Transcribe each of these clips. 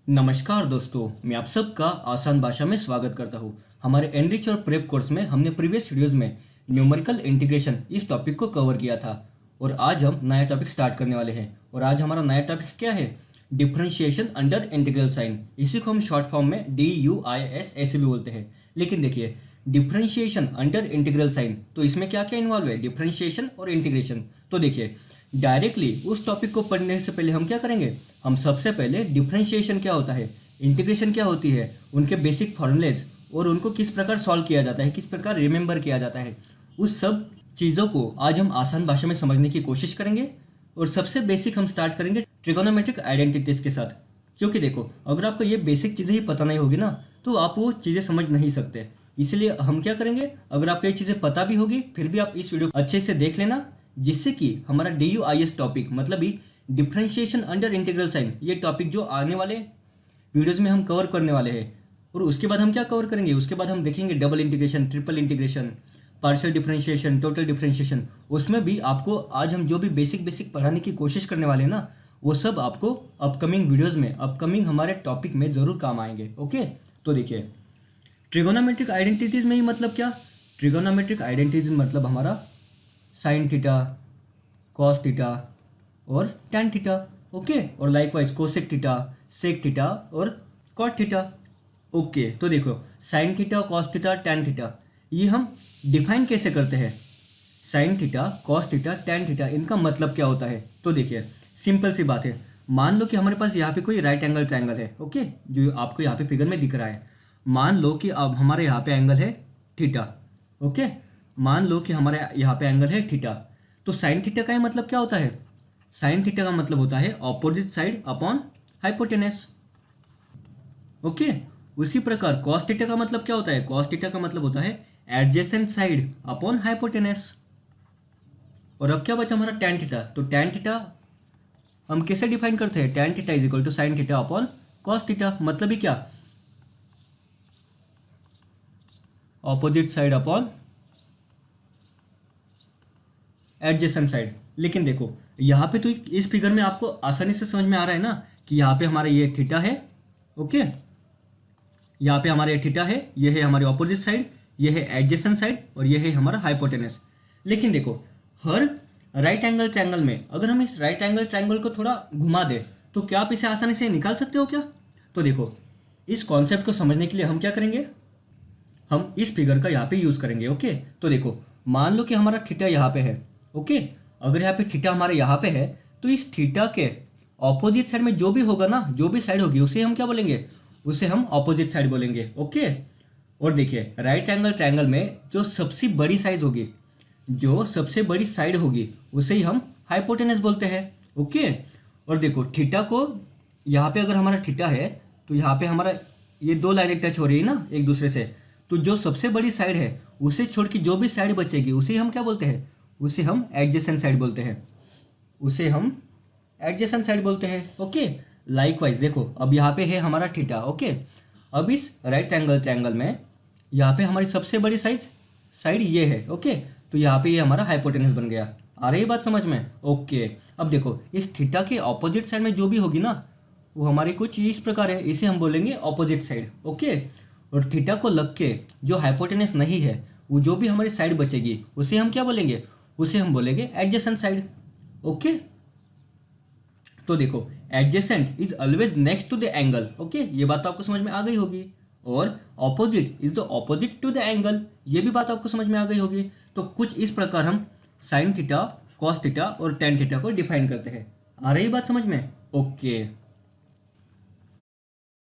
नमस्कार दोस्तों, मैं आप सबका आसान भाषा में स्वागत करता हूँ। हमारे एनरिच और प्रेप कोर्स में हमने प्रीवियस वीडियोस में न्यूमेरिकल इंटीग्रेशन इस टॉपिक को कवर किया था और आज हम नया टॉपिक स्टार्ट करने वाले हैं। और आज हमारा नया टॉपिक क्या है? Differentiation under integral sign. इसी को हम शॉर्ट फॉर्म में DUIS ऐसे भी बोलते हैं। लेकिन देखिए, डिफरेंशिएशन अंडर इंटीग्रल साइन, तो इसमें क्या क्या इन्वॉल्व है? डिफरेंशिएशन और इंटीग्रेशन। तो देखिए, डायरेक्टली उस टॉपिक को पढ़ने से पहले हम क्या करेंगे? हम सबसे पहले डिफरेंशिएशन क्या होता है, इंटीग्रेशन क्या होती है, उनके बेसिक फॉर्मूलेज और उनको किस प्रकार सॉल्व किया जाता है, किस प्रकार रिमेंबर किया जाता है, उस सब चीज़ों को आज हम आसान भाषा में समझने की कोशिश करेंगे। और सबसे बेसिक हम स्टार्ट करेंगे ट्रिगोनोमेट्रिक आइडेंटिटीज के साथ। क्योंकि देखो, अगर आपको ये बेसिक चीज़ें ही पता नहीं होगी ना, तो आप वो चीज़ें समझ नहीं सकते। इसलिए हम क्या करेंगे, अगर आपको ये चीज़ें पता भी होगी फिर भी आप इस वीडियो को अच्छे से देख लेना, जिससे कि हमारा DUIS टॉपिक मतलब ही डिफरेंशिएशन अंडर इंटीग्रल साइन, ये टॉपिक जो आने वाले वीडियोस में हम कवर करने वाले हैं। और उसके बाद हम क्या कवर करेंगे? उसके बाद हम देखेंगे double integration, triple integration, partial differentiation, total differentiation. उसमें भी आपको आज हम जो भी बेसिक बेसिक पढ़ाने की कोशिश करने वाले हैं ना, वो सब आपको अपकमिंग वीडियोज़ में, अपकमिंग हमारे टॉपिक में ज़रूर काम आएंगे। ओके, तो देखिए, ट्रिगोनोमेट्रिक आइडेंटिटीज़ में ही मतलब क्या? ट्रिगोनोमेट्रिक आइडेंटिटीज मतलब हमारा साइन थीटा, कॉस थीटा और टैन थीटा। ओके, और likewise cosec theta, sec theta और कॉट थीटा। ओके, तो देखो, sine theta, cos theta, tan theta, ये हम डिफाइन कैसे करते हैं? Sine theta, cos theta, tan theta, इनका मतलब क्या होता है? तो देखिए, सिंपल सी बात है। मान लो कि हमारे पास यहाँ पे कोई राइट एंगल ट्रायंगल है। ओके, जो आपको यहाँ पे फिगर में दिख रहा है। मान लो कि अब हमारे यहाँ पे एंगल है थीटा। ओके, मान लो कि हमारे यहाँ पे एंगल है थीटा। तो साइन थीटा का मतलब क्या होता है? साइन थीटा का मतलब होता है opposite side upon hypotenuse. Okay, उसी प्रकार कॉस थीटा का मतलब क्या होता है? कॉस थीटा का मतलब होता है एडजेसेंट साइड अपॉन हाइपोटेनस। और अब क्या बचा हमारा टैन थीटा। तो टैन थीटा हम कैसे डिफाइन करते हैं? Tan theta is equal to sine theta upon cos theta. मतलब ही क्या? Opposite side upon adjacent side. लेकिन देखो, यहाँ पे तो इस फिगर में आपको आसानी से समझ में आ रहा है ना कि यहाँ पे हमारा ये थीटा है। ओके, यहाँ पे हमारा ये थीटा है, ये है हमारी ऑपोजिट साइड, ये है एडजेसेंट साइड और ये है हमारा हाइपोटेनस। लेकिन देखो, हर राइट एंगल ट्रायंगल में अगर हम इस राइट एंगल ट्रायंगल को थोड़ा घुमा दें, तो क्या आप इसे आसानी से निकाल सकते हो क्या? तो देखो, इस कॉन्सेप्ट को समझने के लिए हम क्या करेंगे? हम इस फिगर का यहाँ पे यूज करेंगे। ओके, तो देखो, मान लो कि हमारा थीटा यहाँ पे है। ओके, अगर यहाँ पे थीटा हमारे यहाँ पे है, तो इस थीटा के ऑपोजिट साइड में जो भी होगा ना, जो भी साइड होगी, उसे हम क्या बोलेंगे? उसे हम ऑपोजिट साइड बोलेंगे। ओके, और देखिए, राइट एंगल ट्रायंगल में जो सबसे बड़ी साइज होगी, जो सबसे बड़ी साइड होगी, उसे ही हम हाइपोटेनस बोलते हैं। ओके, और देखो, थीटा को यहाँ पे अगर हमारा थीटा है, तो यहाँ पे हमारा ये दो लाइनें टच हो रही है ना एक दूसरे से, तो जो सबसे बड़ी साइड है उसे छोड़ के जो भी साइड बचेगी उसे हम क्या बोलते हैं? उसे हम एडजेसेंट साइड बोलते हैं। उसे हम एडजेसेंट साइड बोलते हैं। ओके, लाइकवाइज देखो, अब यहाँ पे है हमारा थीटा। ओके, अब इस राइट एंगल ट्रायंगल में यहाँ पे हमारी सबसे बड़ी साइड ये है। ओके, तो यहाँ पे ये हमारा हाइपोटेनस बन गया। आ रही बात समझ में? ओके, अब देखो, इस थीटा के ऑपोजिट साइड में जो भी होगी ना, वो हमारी कुछ इस प्रकार है, इसे हम बोलेंगे ऑपोजिट साइड। ओके, और थीटा को लग के जो हाइपोटेनस नहीं है, वो जो भी हमारी साइड बचेगी उसे हम क्या बोलेंगे? उसे हम बोलेंगे एडजेसेंट साइड। ओके, तो देखो, adjacent is always next to the angle. Okay, ये बात तो आपको समझ में आ गई होगी। और opposite is the opposite to the angle, ये भी बात आपको समझ में आ गई होगी। तो कुछ इस प्रकार हम साइन थीटा, कॉस थीटा और टैन थीटा को डिफाइन करते हैं। आ रही बात समझ में? ओके,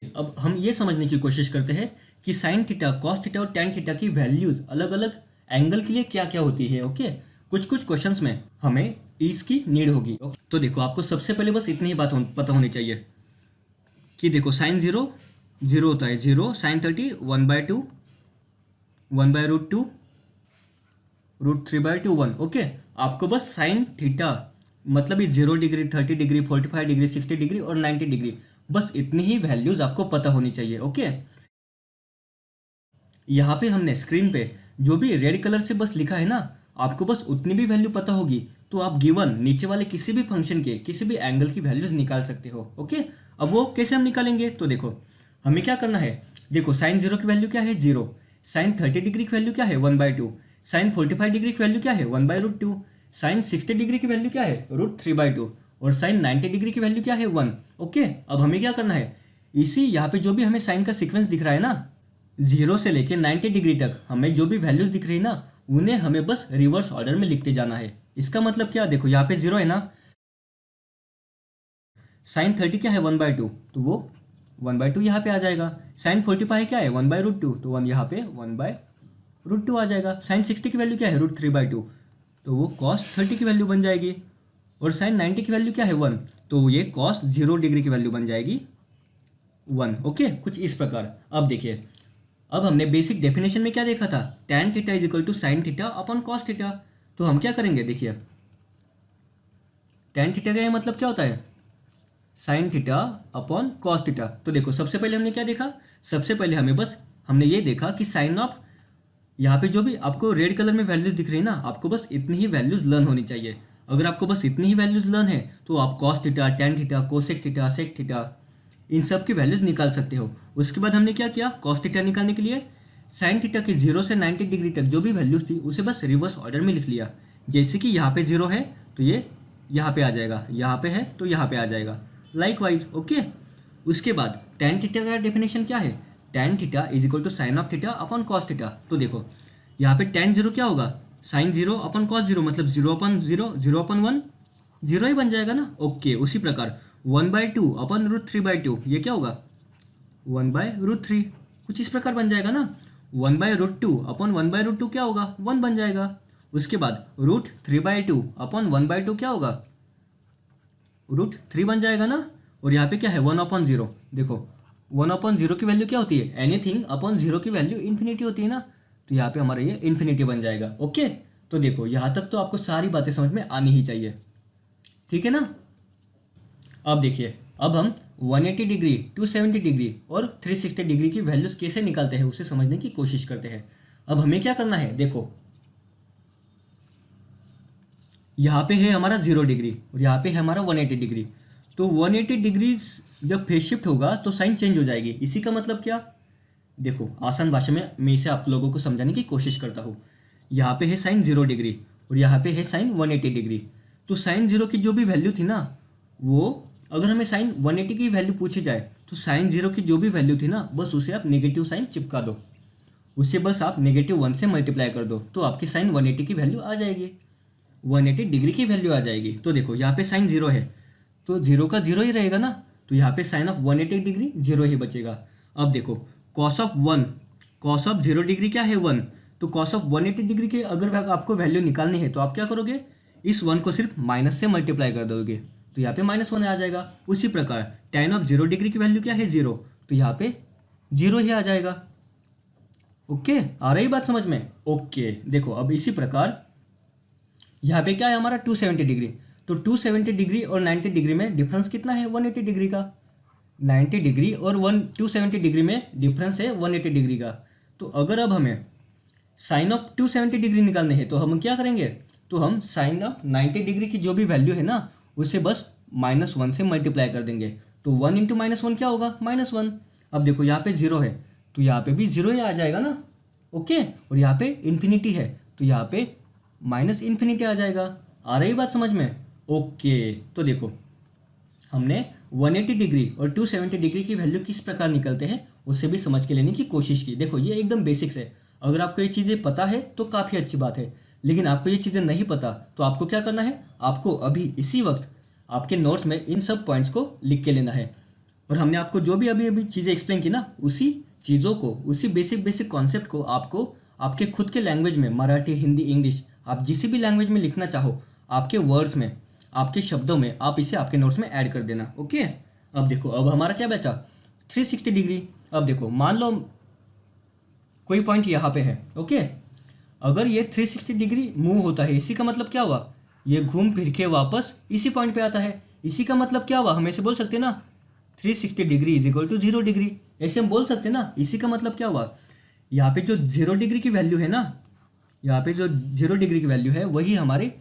अब हम ये समझने की कोशिश करते हैं कि साइन थीटा, कॉस थीटा और टैन थीटा की वैल्यूज अलग अलग एंगल के लिए क्या क्या होती है। ओके, कुछ कुछ क्वेश्चंस में हमें इसकी नीड होगी। ओके, तो देखो, आपको सबसे पहले बस इतनी ही बात पता होनी चाहिए कि देखो, साइन जीरो जीरो होता है जीरो, साइन 30 1/2, 1/√2, √3/2 1। ओके, आपको बस साइन थीटा मतलब ही 0 डिग्री, 30 डिग्री, 45 डिग्री, 60 डिग्री और 90 डिग्री, बस इतनी ही वैल्यूज आपको पता होनी चाहिए। ओके, यहाँ पे हमने स्क्रीन पे जो भी रेड कलर से बस लिखा है ना, आपको बस उतनी भी वैल्यू पता होगी तो आप गिवन नीचे वाले किसी भी फंक्शन के किसी भी एंगल की वैल्यूज निकाल सकते हो। ओके, अब वो कैसे हम निकालेंगे, तो देखो हमें क्या करना है, देखो साइन 0 की वैल्यू क्या है 0, साइन 30 डिग्री की वैल्यू क्या है 1/2, साइन 45 डिग्री की वैल्यू क्या है 1/√2, साइन 60 डिग्री की वैल्यू क्या है √3/2 और साइन 90 डिग्री की वैल्यू क्या है 1। ओके, अब हमें क्या करना है, इसी यहाँ पे जो भी हमें साइन का सीक्वेंस दिख रहा है ना 0 से लेके 90 डिग्री तक हमें जो भी वैल्यूज दिख रही है ना उन्हें हमें बस रिवर्स ऑर्डर में लिखते जाना है। इसका मतलब क्या, देखो यहाँ पे 0 है ना, साइन 30 क्या है 1/2, तो वो 1/2 यहाँ पे आ जाएगा। साइन 45 क्या है 1/√2, तो 1 यहाँ पे 1/√2 आ जाएगा। साइन 60 की वैल्यू क्या है √3/2, तो वो कॉस 30 की वैल्यू बन जाएगी। और साइन 90 की वैल्यू क्या है 1, तो ये कॉस 0 डिग्री की वैल्यू बन जाएगी 1। ओके, कुछ इस प्रकार। अब देखिए, अब हमने बेसिक डेफिनेशन में क्या देखा था, tan theta is equal to sine theta upon cos theta. तो हम क्या करेंगे, देखिए tan थीटा का ये मतलब क्या होता है, sign theta upon cos theta. तो देखो सबसे पहले हमने क्या देखा, सबसे पहले हमने ये देखा कि साइन ऑफ, यहाँ पे जो भी आपको रेड कलर में वैल्यूज दिख रही है ना, आपको बस इतनी ही वैल्यूज लर्न होनी चाहिए। अगर आपको बस इतनी ही वैल्यूज लर्न है तो आप cos theta, tan theta, cosec theta, sec theta इन सब की वैल्यूज निकाल सकते हो। उसके बाद हमने क्या किया, कॉस थीटा निकालने के लिए साइन थीटा की 0 से 90 डिग्री तक जो भी वैल्यूज थी उसे बस रिवर्स ऑर्डर में लिख लिया। जैसे कि यहाँ पे 0 है तो ये यहाँ पे आ जाएगा, यहाँ पे है तो यहाँ पे आ जाएगा, लाइकवाइज। ओके, उसके बाद tan थीटा का डेफिनेशन क्या है, tan theta is equal to sine of theta upon cos theta. तो देखो यहाँ पे tan 0 क्या होगा, साइन 0 अपॉन कॉस 0, मतलब 0/0, 0/1, 0 ही बन जाएगा ना। ओके, उसी प्रकार 1/2 अपॉन √3/2 ये क्या होगा 1/√3, कुछ इस प्रकार बन जाएगा ना। 1/√2 अपॉन 1/√2 क्या होगा 1 बन जाएगा। उसके बाद √3/2 अपॉन 1/2 क्या होगा √3 बन जाएगा ना। और यहाँ पे क्या है 1/0, देखो 1/0 की वैल्यू क्या होती है, एनीथिंग अपॉन 0 की वैल्यू इन्फिनिटी होती है ना, तो यहाँ पे हमारा ये इन्फिनिटी बन जाएगा। ओके, तो देखो यहाँ तक तो आपको सारी बातें समझ में आनी ही चाहिए, ठीक है ना। अब देखिए, अब हम 180 डिग्री, 270 डिग्री और 360 डिग्री की वैल्यूज कैसे निकालते हैं उसे समझने की कोशिश करते हैं। अब हमें क्या करना है, देखो यहाँ पे है हमारा 0 डिग्री और यहाँ पे है हमारा 180 डिग्री। तो 180 डिग्री जब फेस शिफ्ट होगा तो साइन चेंज हो जाएगी। इसी का मतलब क्या, देखो आसान भाषा में मैं इसे आप लोगों को समझाने की कोशिश करता हूँ। यहाँ पे है साइन 0 डिग्री और यहाँ पे है साइन 180 डिग्री। तो साइन 0 की जो भी वैल्यू थी ना, वो अगर हमें साइन 180 की वैल्यू पूछी जाए तो साइन 0 की जो भी वैल्यू थी ना, बस उसे आप नेगेटिव साइन चिपका दो, उसे बस आप -1 से मल्टीप्लाई कर दो, तो आपकी साइन 180 की वैल्यू आ जाएगी, 180 डिग्री की वैल्यू आ जाएगी। तो देखो यहाँ पे साइन 0 है तो 0 का 0 ही रहेगा ना, तो यहाँ पे साइन ऑफ 180 डिग्री 0 ही बचेगा। अब देखो कॉस ऑफ 0 डिग्री क्या है 1, तो कॉस ऑफ 180 डिग्री के अगर आपको वैल्यू निकालनी है तो आप क्या करोगे, इस 1 को सिर्फ माइनस से मल्टीप्लाई कर दोगे, तो यहाँ पे -1 आ जाएगा। उसी प्रकार tan ऑफ 0 डिग्री की वैल्यू क्या है 0, तो यहाँ पे 0 ही आ जाएगा। ओके, आ रही बात समझ में। ओके, देखो अब इसी प्रकार यहाँ पे क्या है हमारा 270 डिग्री, तो 270 डिग्री और 90 डिग्री में डिफरेंस कितना है 180 डिग्री का, 90 डिग्री और 270 डिग्री में डिफरेंस है 180 डिग्री का। तो अगर अब हमें साइन ऑफ 270 डिग्री निकालने हैं तो हम क्या करेंगे, तो हम साइन ऑफ 90 डिग्री की जो भी वैल्यू है ना उसे बस -1 से मल्टीप्लाई कर देंगे, तो 1 × -1 क्या होगा -1। अब देखो यहाँ पे 0 है तो यहाँ पे भी 0 ही आ जाएगा ना। ओके, और यहाँ पे इन्फिनिटी है तो यहाँ पे -इन्फिनिटी आ जाएगा। आ रही बात समझ में। ओके, तो देखो हमने 180 डिग्री और 270 डिग्री की वैल्यू किस प्रकार निकलते हैं उसे भी समझ के लेने की कोशिश की। देखो ये एकदम बेसिक्स है, अगर आपको ये चीज़ें पता है तो काफ़ी अच्छी बात है, लेकिन आपको ये चीज़ें नहीं पता तो आपको क्या करना है, आपको अभी इसी वक्त आपके नोट्स में इन सब पॉइंट्स को लिख के लेना है। और हमने आपको जो भी अभी चीज़ें एक्सप्लेन की ना, उसी चीज़ों को, उसी बेसिक कॉन्सेप्ट को आपको आपके खुद के लैंग्वेज में, मराठी, हिंदी, इंग्लिश, आप जिस भी लैंग्वेज में लिखना चाहो, आपके वर्ड्स में, आपके शब्दों में आप इसे आपके नोट्स में ऐड कर देना। ओके, अब देखो अब हमारा क्या बचा 360 डिग्री। अब देखो मान लो कोई पॉइंट यहाँ पे है। ओके, अगर ये 360 डिग्री मूव होता है, इसी का मतलब क्या हुआ, ये घूम फिर के वापस इसी पॉइंट पे आता है। इसी का मतलब क्या हुआ, हम ऐसे बोल सकते हैं ना 360 degree is equal to 0 degree, ऐसे हम बोल सकते हैं ना। इसी का मतलब क्या हुआ, यहाँ पे जो 0 डिग्री की वैल्यू है ना, यहाँ पे जो 0 डिग्री की वैल्यू है वही हमारे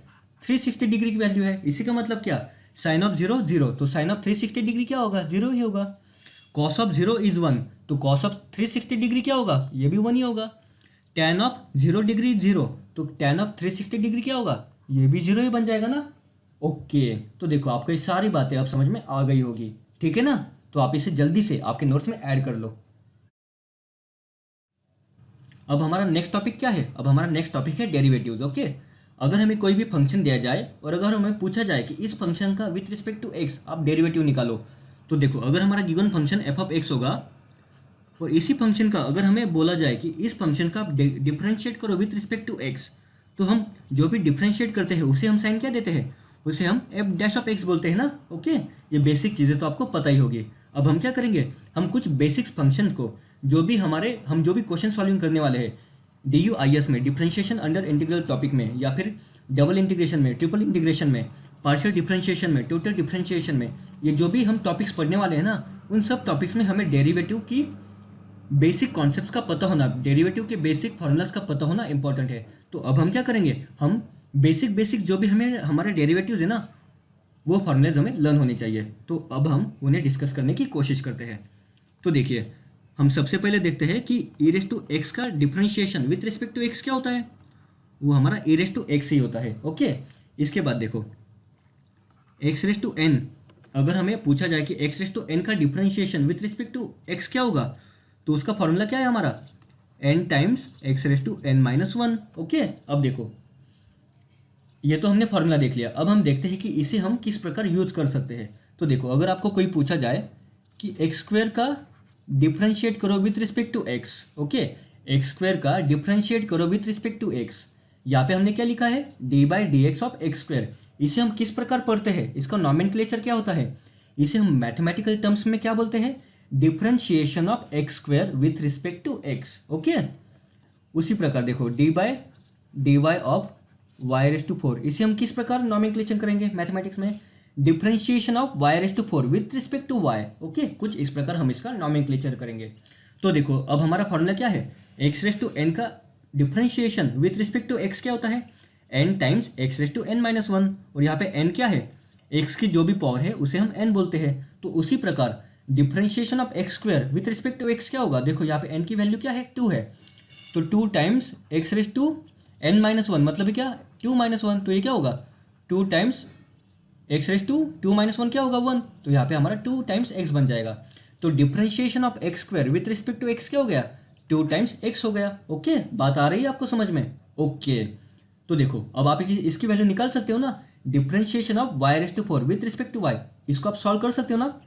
360 डिग्री की वैल्यू है। इसी का मतलब क्या, साइन ऑफ 0 0, तो साइन ऑफ 360 डिग्री क्या होगा, 0 ही होगा। कॉस ऑफ 0 इज 1, तो कॉस ऑफ 360 डिग्री क्या होगा, ये भी 1 ही होगा। टैन ऑफ 0 डिग्री 0, तो टैन ऑफ 360 डिग्री क्या होगा, ये भी 0 ही बन जाएगा ना। ओके, तो देखो आपको ये सारी बातें अब समझ में आ गई होगी, ठीक है ना। तो आप इसे जल्दी से आपके नोट्स में ऐड कर लो। अब हमारा नेक्स्ट टॉपिक क्या है, अब हमारा नेक्स्ट टॉपिक है डेरिवेटिव्स। ओके, अगर हमें कोई भी फंक्शन दिया जाए और अगर हमें पूछा जाए कि इस फंक्शन का विथ रिस्पेक्ट टू एक्स आप डेरिवेटिव निकालो, तो देखो अगर हमारा given function F of x होगा और इसी फंक्शन का अगर हमें बोला जाए कि इस फंक्शन का आप डिफ्रेंशिएट करो विथ रिस्पेक्ट टू एक्स, तो हम जो भी डिफ्रेंशिएट करते हैं उसे हम साइन क्या देते हैं, उसे हम एफ डैश ऑफ एक्स बोलते हैं ना। ओके, ये बेसिक चीज़ें तो आपको पता ही होगी। अब हम क्या करेंगे, हम कुछ बेसिक्स फंक्शंस को जो भी हम जो भी क्वेश्चन सॉल्विंग करने वाले हैं DUIS में, डिफरेंशिएशन अंडर इंटीग्रल टॉपिक में, या फिर डबल इंटीग्रेशन में, ट्रिपल इंटीग्रेशन में, पार्शियल डिफरेंशिएशन में, टोटल डिफरेंशिएशन में, ये जो भी हम टॉपिक्स पढ़ने वाले हैं ना, उन सब टॉपिक्स में हमें डेरिवेटिव की बेसिक कॉन्सेप्ट्स का पता होना, डेरिवेटिव के बेसिक फॉर्मूलाज का पता होना इंपॉर्टेंट है। तो अब हम क्या करेंगे, हम बेसिक जो भी हमें हमारे डेरिवेटिव्स है ना, वो फॉर्मूलाज हमें लर्न होने चाहिए। तो अब हम उन्हें डिस्कस करने की कोशिश करते हैं। तो देखिए, हम सबसे पहले देखते हैं कि e रेस टू एक्स का differentiation with respect to x क्या होता है, वो हमारा e रेस टू एक्स ही होता है। ओके, इसके बाद देखो x रेस टू n, अगर हमें पूछा जाए कि x रेस टू n का differentiation with respect to x क्या होगा, तो उसका फॉर्मूला क्या है हमारा, n times x raise to n minus 1। Okay, अब देखो ये तो हमने फॉर्मूला देख लिया, अब हम देखते हैं कि इसे हम किस प्रकार यूज कर सकते हैं। तो देखो अगर आपको कोई पूछा जाए कि एक्स स्क्वायर का डिफरेंशिएट करो with respect to x, okay, x square का डिफरेंशिएट करो विथ रिस्पेक्ट टू एक्स, यहाँ पे हमने क्या लिखा है, d/dx ऑफ एक्स स्क्वायर। इसे हम किस प्रकार पढ़ते हैं, इसका नॉमेनक्लेचर क्या होता है, इसे हम मैथमेटिकल टर्म्स में क्या बोलते हैं, differentiation of x square with respect to x. Okay, उसी प्रकार देखो d/dy ऑफ y⁴, इसे हम किस प्रकार नॉमेनक्लेचर करेंगे मैथमेटिक्स में, differentiation of y⁴ with respect to y। Okay, कुछ इस प्रकार हम इसका नॉमेनक्लेचर करेंगे। तो देखो अब हमारा फॉर्मूला क्या है, x⁴n का differentiation with respect to x क्या होता है, n टाइम्स x⁴n माइनस 1, और यहाँ पे n क्या है, x की जो भी पावर है उसे हम n बोलते हैं। तो उसी प्रकार differentiation of x square with respect to x क्या होगा, देखो यहाँ पे n की वैल्यू क्या है, 2 है, तो 2 टाइम्स x⁴n माइनस 1 मतलब क्या, 2 माइनस 1, तो ये क्या होगा, 2 टाइम्स x⁴2 माइनस 1 क्या होगा, 1, तो यहाँ पे हमारा 2 टाइम्स x बन जाएगा। तो differentiation of x square with respect to x क्या हो गया, 2 टाइम्स x हो गया। ओके, बात आ रही है आपको समझ में। ओके, तो देखो अब आप इसकी वैल्यू निकाल सकते हो ना, differentiation of y⁴ with respect to y, इसको आप सॉल्व कर सकते हो ना।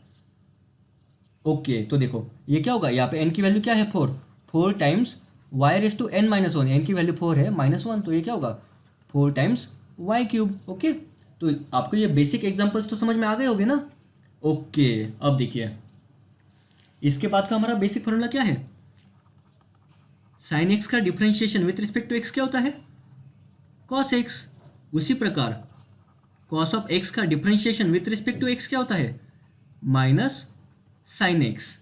ओके, तो देखो ये क्या होगा, यहाँ पे n की वैल्यू क्या है, 4 टाइम्स y⁴n माइनस 1, n की वैल्यू 4 है माइनस 1, तो ये क्या होगा, 4 टाइम्स y³। ओके, तो आपको ये बेसिक एग्जांपल्स तो समझ में आ गए होंगे ना। ओके, अब देखिए इसके बाद का हमारा बेसिक फॉर्मूला क्या है, साइन एक्स का differentiation with respect to x क्या होता है, कॉस एक्स। उसी प्रकार कॉस ऑफ एक्स का differentiation with respect to x क्या होता है, माइनस साइन एक्स।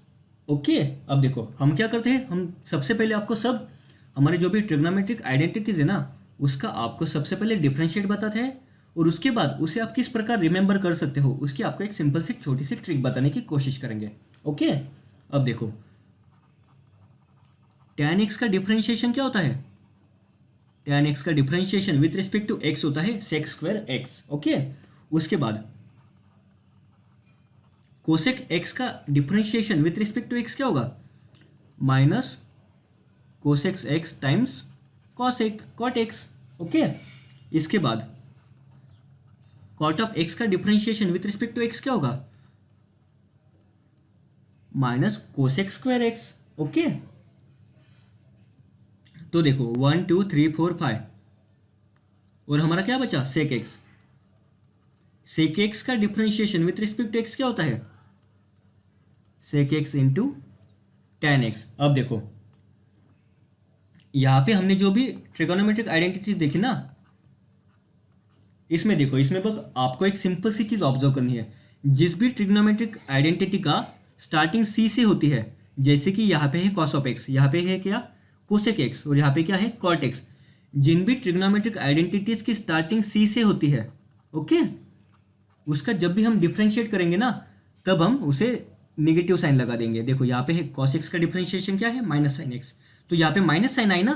ओके, अब देखो हम क्या करते हैं, हम सबसे पहले आपको सब हमारे जो भी ट्रिग्नोमेट्रिक आइडेंटिटीज है ना, उसका आपको सबसे पहले डिफरेंशिएट बताते हैं, और उसके बाद उसे आप किस प्रकार रिमेंबर कर सकते हो, उसकी आपको एक सिंपल सी छोटी सी ट्रिक बताने की कोशिश करेंगे। ओके, अब देखो tan x का डिफरेंशिएशन क्या होता है, tan x का differentiation with respect to x होता है sec² x। ओके, उसके बाद कोसेक x का differentiation with respect to x क्या होगा, minus cosec x times cosec cot x। Okay, इसके बाद कॉट ऑफ x का differentiation with respect to x क्या होगा, माइनस कोसेक² x। ओके, तो देखो 1 2 3 4 5, और हमारा क्या बचा, सेक x। सेक x का differentiation with respect to x क्या होता है, sec x into tan x। अब देखो यहाँ पे हमने जो भी ट्रिगोनोमेट्रिक आइडेंटिटीज देखी ना, इसमें देखो, इसमें बस आपको एक सिंपल सी चीज ऑब्जर्व करनी है, जिस भी ट्रिग्नोमेट्रिक आइडेंटिटी का स्टार्टिंग c से होती है, जैसे कि यहाँ पे है कॉस ऑफ x, यहाँ पे है क्या, कोसेक x, और यहाँ पे क्या है, कॉट x। जिन भी ट्रिग्नोमेट्रिक आइडेंटिटीज की स्टार्टिंग c से होती है, ओके, उसका जब भी हम डिफ्रेंशिएट करेंगे ना, तब हम उसे नेगेटिव साइन लगा देंगे। देखो यहाँ पे है कॉस एक्स का डिफ्रेंशिएशन क्या है, माइनस साइन एक्स, तो यहाँ पे माइनस साइन आई ना,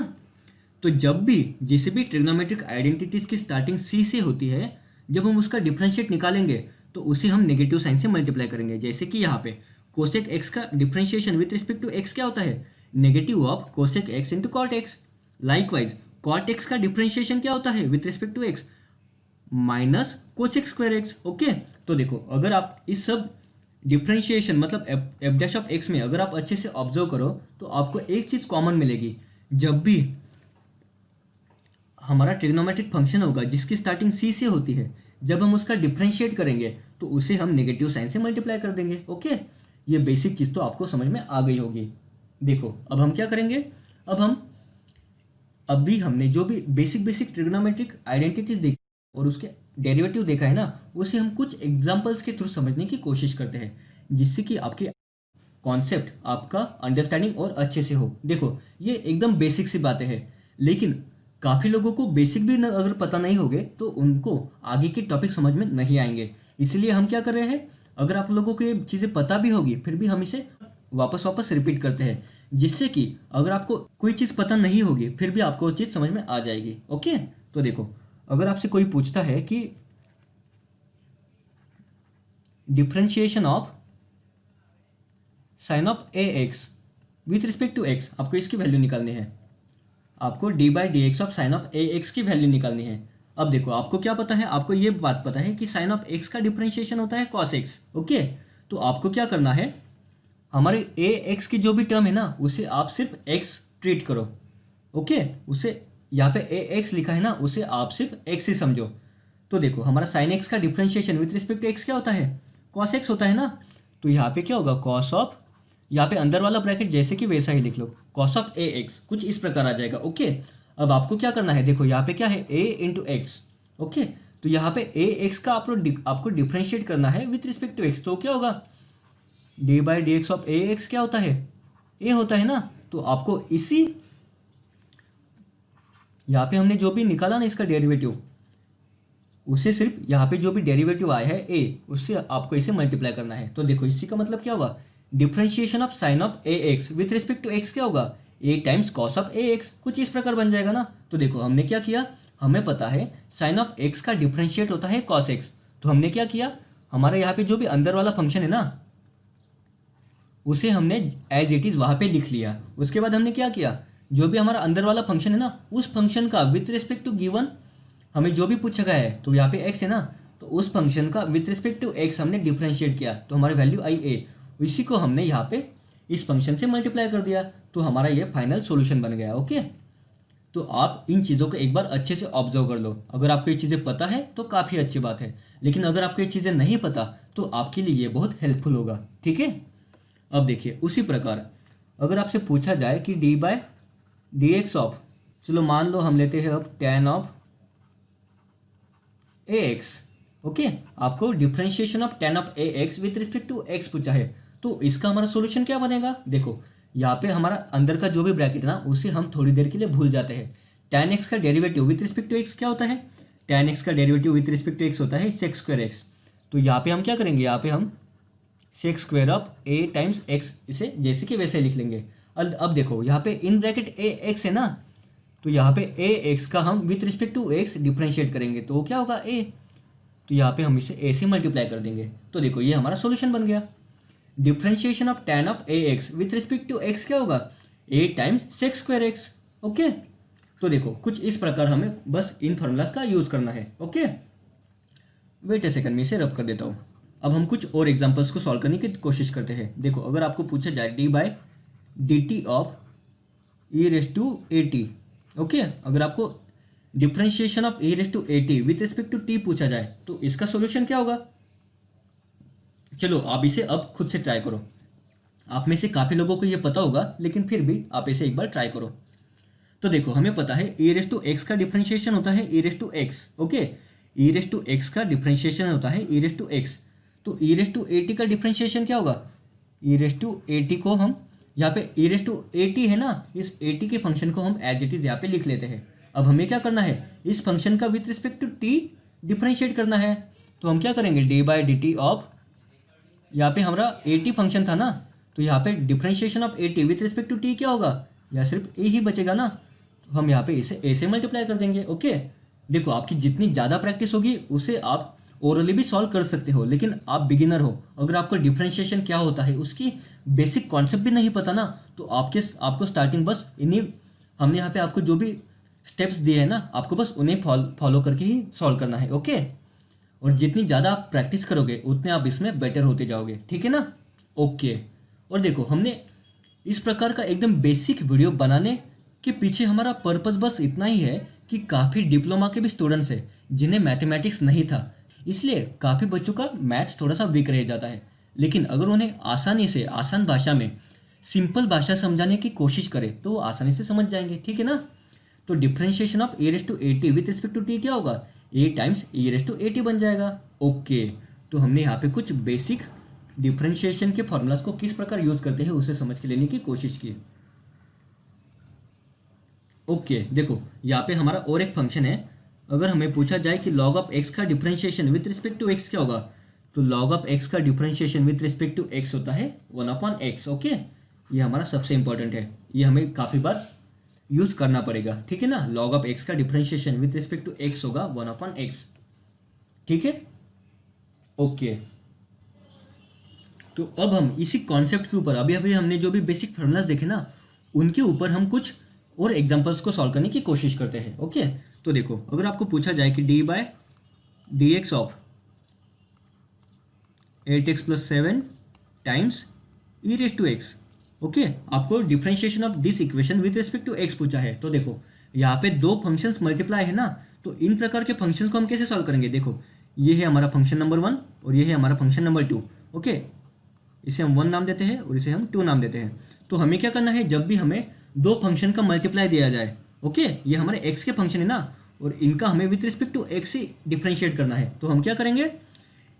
तो जब भी जिसे भी ट्रिग्नोमेट्रिक आइडेंटिटीज की स्टार्टिंग सी से होती है, जब हम उसका डिफरेंशिएट निकालेंगे तो उसे हम नेगेटिव साइन से मल्टीप्लाई करेंगे। जैसे कि यहाँ पे कोसेक एक्स का differentiation with respect to x क्या होता है, negative of cosec x into cot x. Likewise cot x का डिफरेंशिएशन क्या होता है with respect to x, minus cosec square x. Okay, तो देखो अगर आप इस सब डिफरेंशिएशन मतलब एफ डैश ऑफ एक्स में अगर आप अच्छे से ऑब्जर्व करो तो आपको एक चीज़ कॉमन मिलेगी। जब भी हमारा ट्रिग्नोमेट्रिक फंक्शन होगा जिसकी स्टार्टिंग सी से होती है, जब हम उसका डिफरेंशिएट करेंगे तो उसे हम नेगेटिव साइन से मल्टीप्लाई कर देंगे। ओके, ये बेसिक चीज़ तो आपको समझ में आ गई होगी। देखो अब हम क्या करेंगे, अभी हमने जो भी बेसिक ट्रिग्नोमेट्रिक आइडेंटिटीज देखी और उसके डेरिवेटिव देखा है ना, उसे हम कुछ एग्जांपल्स के थ्रू समझने की कोशिश करते हैं, जिससे कि आपकी कॉन्सेप्ट आपका अंडरस्टैंडिंग और अच्छे से हो। देखो ये एकदम बेसिक सी बातें हैं, लेकिन काफ़ी लोगों को बेसिक भी अगर पता नहीं होगे तो उनको आगे के टॉपिक समझ में नहीं आएंगे। इसलिए हम क्या कर रहे हैं, अगर आप लोगों को ये चीज़ें पता भी होगी फिर भी हम इसे वापस रिपीट करते हैं, जिससे कि अगर आपको कोई चीज़ पता नहीं होगी फिर भी आपको वो चीज़ समझ में आ जाएगी। ओके, तो देखो अगर आपसे कोई पूछता है कि differentiation of sine of A x with respect to x, आपको इसकी वैल्यू निकालनी है, आपको d by D x of sine of A x की वैल्यू निकालनी है। अब देखो आपको क्या पता है, आपको ये बात पता है कि साइन ऑफ एक्स का डिफरेंशिएशन होता है कॉस एक्स। ओके, तो आपको क्या करना है, हमारे ए एक्स की जो भी टर्म है ना उसे आप सिर्फ एक्स ट्रीट करो। ओके, उसे यहाँ पे ए एक्स लिखा है ना, उसे आप सिर्फ एक्स ही समझो। तो देखो हमारा साइन एक्स का differentiation with respect to x क्या होता है, कॉस एक्स होता है ना, तो यहाँ पे क्या होगा, कॉस ऑफ, यहाँ पे अंदर वाला ब्रैकेट जैसे कि वैसा ही लिख लो, कॉस ऑफ ए एक्स, कुछ इस प्रकार आ जाएगा। ओके, अब आपको क्या करना है, देखो यहाँ पे क्या है, ए इंटू एक्स। ओके, तो यहाँ पे ए एक्स का आपको डिफ्रेंशिएट करना है विथ रिस्पेक्ट टू एक्स, तो क्या होगा, d by D x of A x क्या होता है, ए होता है ना। तो आपको इसी यहाँ पे हमने जो भी निकाला ना इसका डेरिवेटिव, उसे सिर्फ यहाँ पे जो भी डेरिवेटिव आया है ए, उससे आपको इसे मल्टीप्लाई करना है। तो देखो इसी का मतलब क्या हुआ, differentiation of sine of A x with respect to x क्या होगा, A times cos of A X, कुछ इस प्रकार बन जाएगा ना। तो देखो हमने क्या किया, हमें पता है साइन ऑफ एक्स का डिफरेंशिएट होता है कॉस एक्स, तो हमने क्या किया, हमारे यहाँ पे जो भी अंदर वाला फंक्शन है ना उसे हमने एज इट इज़ वहाँ पे लिख लिया। उसके बाद हमने क्या किया, जो भी हमारा अंदर वाला फंक्शन है ना उस फंक्शन का विथ रिस्पेक्ट टू गिवन हमें जो भी पूछा गया है, तो यहाँ पे एक्स है ना, तो उस फंक्शन का विथ रिस्पेक्ट टू एक्स हमने डिफरेंशिएट किया, तो हमारी वैल्यू आई ए, इसी को हमने यहाँ पे इस फंक्शन से मल्टीप्लाई कर दिया, तो हमारा ये फाइनल सॉल्यूशन बन गया। ओके, तो आप इन चीज़ों को एक बार अच्छे से ऑब्जर्व कर लो। अगर आपको ये चीज़ें पता है तो काफ़ी अच्छी बात है, लेकिन अगर आपको ये चीज़ें नहीं पता तो आपके लिए ये बहुत हेल्पफुल होगा। ठीक है, अब देखिए उसी प्रकार अगर आपसे पूछा जाए कि D by D x of, चलो मान लो हम लेते हैं अब tan of A X. Okay, आपको differentiation of tan of A x with respect to X पूछा है, तो इसका हमारा सॉल्यूशन क्या बनेगा, देखो यहाँ पे हमारा अंदर का जो भी ब्रैकेट है ना उसे हम थोड़ी देर के लिए भूल जाते हैं। टेन एक्स का derivative with respect to x क्या होता है, टेन एक्स का derivative with respect to x होता है सेक्स स्क्वायर एक्स। तो यहाँ पे हम क्या करेंगे, यहाँ पे हम sex square of A times x, इसे जैसे कि वैसे लिख लेंगे। अब देखो यहाँ पे इन ब्रैकेट ए एक्स है ना, तो यहाँ पे ए एक्स का हम with respect to x differentiate करेंगे तो वो क्या होगा ए, तो यहाँ पे हम इसे ए से मल्टीप्लाई कर देंगे। तो देखो ये हमारा सॉल्यूशन बन गया। Differentiation of tan of A x with respect to x क्या होगा, A times sec square x. Okay, तो देखो कुछ इस प्रकार हमें बस इन फॉर्मूलाज का यूज करना है। ओके, वेट ए सेकंड, में इसे रब कर देता हूँ। अब हम कुछ और एग्जांपल्स को सॉल्व करने की कोशिश करते हैं। देखो अगर आपको पूछा जाए d by d t of e raise to A t, okay, अगर आपको differentiation of A raise to A T with respect to t पूछा जाए तो इसका सॉल्यूशन क्या होगा। चलो आप इसे अब खुद से ट्राई करो, आप में से काफ़ी लोगों को ये पता होगा लेकिन फिर भी आप इसे एक बार ट्राई करो। तो देखो हमें पता है ए रेस टू एक्स का डिफरेंशिएशन होता है A raise to x. Okay, E raise to x का डिफरेंशिएशन होता है ई रेस टू एक्स, तो E raise to A T का डिफरेंशिएशन क्या होगा, E raise to A T को हम यहाँ पे E raise to A T है ना, इस ए टी के फंक्शन को हम एज इट इज़ यहाँ पे लिख लेते हैं। अब हमें क्या करना है, इस फंक्शन का with respect to t differentiate करना है, तो हम क्या करेंगे, d by d t of, यहाँ पे हमारा ए टी फंक्शन था ना, तो यहाँ पे differentiation of a T with respect to T क्या होगा, या सिर्फ ए ही बचेगा ना, तो हम यहाँ पे इसे ए से मल्टीप्लाई कर देंगे। ओके, देखो आपकी जितनी ज़्यादा प्रैक्टिस होगी उसे आप ओरली भी सॉल्व कर सकते हो, लेकिन आप बिगिनर हो, अगर आपको डिफरेंशिएशन क्या होता है उसकी बेसिक कॉन्सेप्ट भी नहीं पता ना, तो आपको स्टार्टिंग बस इन्हीं, हमने यहाँ पे आपको जो भी स्टेप्स दिए हैं ना, आपको बस उन्हें फॉलो करके ही सॉल्व करना है। ओके, और जितनी ज़्यादा आप प्रैक्टिस करोगे उतने आप इसमें बेटर होते जाओगे, ठीक है ना। ओके, और देखो हमने इस प्रकार का एकदम बेसिक वीडियो बनाने के पीछे हमारा पर्पस बस इतना ही है कि काफ़ी डिप्लोमा के भी स्टूडेंट्स हैं जिन्हें मैथमेटिक्स नहीं था, इसलिए काफ़ी बच्चों का मैथ्स थोड़ा सा वीक रह जाता है, लेकिन अगर उन्हें आसानी से आसान भाषा में सिंपल भाषा समझाने की कोशिश करें तो वो आसानी से समझ जाएंगे, ठीक है ना। तो differentiation of A raise to A T with respect to T क्या होगा, A times A raise to A T बन जाएगा। ओके, तो हमने यहाँ पे कुछ बेसिक डिफरेंशिएशन के फॉर्मूलाज को किस प्रकार यूज करते हैं उसे समझ के लेने की कोशिश की। ओके, देखो यहाँ पे हमारा और एक फंक्शन है, अगर हमें पूछा जाए कि log ऑफ x का differentiation with respect to x क्या होगा, तो log ऑफ x का differentiation with respect to x होता है 1/x। ओके, ये हमारा सबसे इंपॉर्टेंट है, ये हमें काफ़ी बार यूज करना पड़ेगा, ठीक है ना। log ऑफ x का differentiation with respect to x होगा 1/x, ठीक है। ओके, तो अब हम इसी कॉन्सेप्ट के ऊपर अभी अभी हमने जो भी बेसिक फॉर्मूलाज देखे ना, उनके ऊपर हम कुछ और एग्जांपल्स को सॉल्व करने की कोशिश करते हैं। ओके, तो देखो अगर आपको पूछा जाए कि D by D x of 8x + 7 times E raise to x, okay, आपको differentiation of this equation with respect to X पूछा है। तो देखो यहाँ पे दो फंक्शंस मल्टीप्लाई है ना, तो इन प्रकार के फंक्शंस को हम कैसे सॉल्व करेंगे, देखो ये है हमारा फंक्शन नंबर 1 और ये है हमारा फंक्शन नंबर 2। ओके, इसे हम 1 नाम देते हैं और इसे हम 2 नाम देते हैं। तो हमें क्या करना है, जब भी हमें दो फंक्शन का मल्टीप्लाई दिया जाए, ओके, ये हमारे एक्स के फंक्शन है ना, और इनका हमें विथ रिस्पेक्ट टू एक्स ही डिफरेंशिएट करना है, तो हम क्या करेंगे,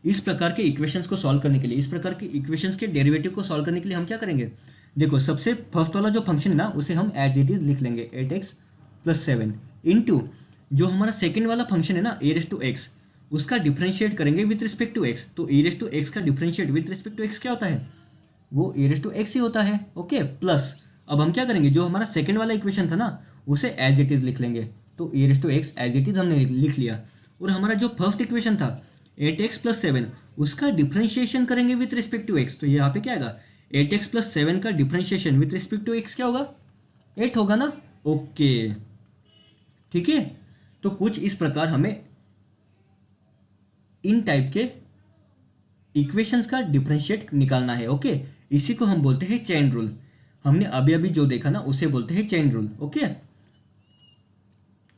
इस प्रकार के इक्वेशंस को सॉल्व करने के लिए, इस प्रकार के इक्वेशंस के डेरिवेटिव को सॉल्व करने के लिए हम क्या करेंगे, देखो सबसे फर्स्ट वाला जो फंक्शन है ना उसे हम एज इट इज लिख लेंगे 8x + 7 इंटू जो हमारा सेकेंड वाला फंक्शन है ना ए रेस टू एक्स, उसका डिफरेंशिएट करेंगे विथ रिस्पेक्ट टू एक्स। तो ए रेस टू एक्स का differentiate with respect to x क्या होता है, वो ए रेस टू एक्स ही होता है। ओके, प्लस अब हम क्या करेंगे, जो हमारा सेकेंड वाला इक्वेशन था ना उसे एज इट इज लिख लेंगे, तो ए raise to X as it is हमने लिख लिया, और हमारा जो फर्स्ट इक्वेशन था 8x + 7 उसका डिफरेंशिएशन करेंगे विथ रिस्पेक्ट टू एक्स, तो यहाँ पे क्या आएगा, 8x + 7 का differentiation with respect to x क्या होगा, 8 होगा ना। ओके, ठीक है, तो कुछ इस प्रकार हमें इन टाइप के इक्वेशंस का डिफरेंशिएट निकालना है। ओके, इसी को हम बोलते हैं चेन रूल, हमने अभी अभी जो देखा ना उसे बोलते हैं चेन रूल। ओके,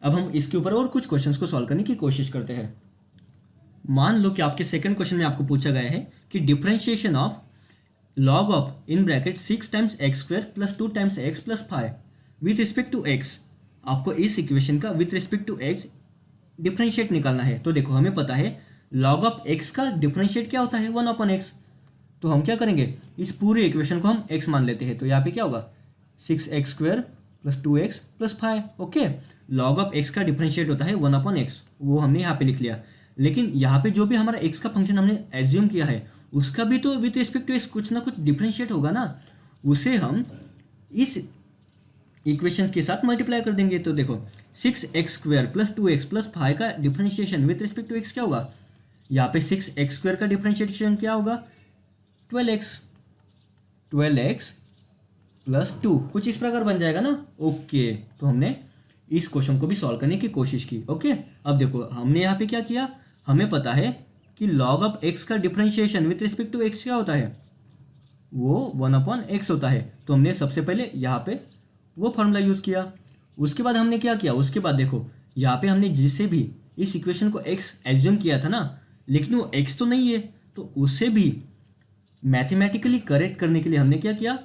अब हम इसके ऊपर और कुछ क्वेश्चंस को सॉल्व करने की कोशिश करते हैं। मान लो कि आपके सेकंड क्वेश्चन में आपको पूछा गया है कि differentiation of log of in bracket 6 times x² + 2 times x + 5 with respect to x, आपको इस इक्वेशन का with respect to x differentiate निकालना है। तो देखो हमें पता है log ऑफ x का डिफरेंशिएट क्या होता है 1/x, तो हम क्या करेंगे, इस पूरे इक्वेशन को हम x मान लेते हैं, तो यहाँ पे क्या होगा 6x² + 2x + 5। Okay, log of x का डिफरेंशिएट होता है 1/x, वो हमने यहाँ पे लिख लिया, लेकिन यहाँ पे जो भी हमारा x का फंक्शन हमने एज्यूम किया है उसका भी तो विथ रिस्पेक्ट टू x कुछ ना कुछ डिफरेंशिएट होगा ना, उसे हम इस इक्वेशंस के साथ मल्टीप्लाई कर देंगे। तो देखो 6x² + 2x + 5 का differentiation with respect to x क्या होगा, यहाँ पे 6x² का डिफरेंशिएशन क्या होगा 12x + 2, कुछ इस प्रकार बन जाएगा ना। ओके, तो हमने इस क्वेश्चन को भी सॉल्व करने की कोशिश की। ओके, अब देखो हमने यहाँ पे क्या किया, हमें पता है कि log ऑफ x का differentiation with respect to x क्या होता है, वो 1/x होता है, तो हमने सबसे पहले यहाँ पे वो फॉर्मूला यूज़ किया। उसके बाद हमने क्या किया, उसके बाद देखो यहाँ पे हमने जिसे भी इस इक्वेशन को x एज्यूम किया था ना, लेकिन वो x तो नहीं है, तो उसे भी मैथमेटिकली करेक्ट करने के लिए हमने क्या किया,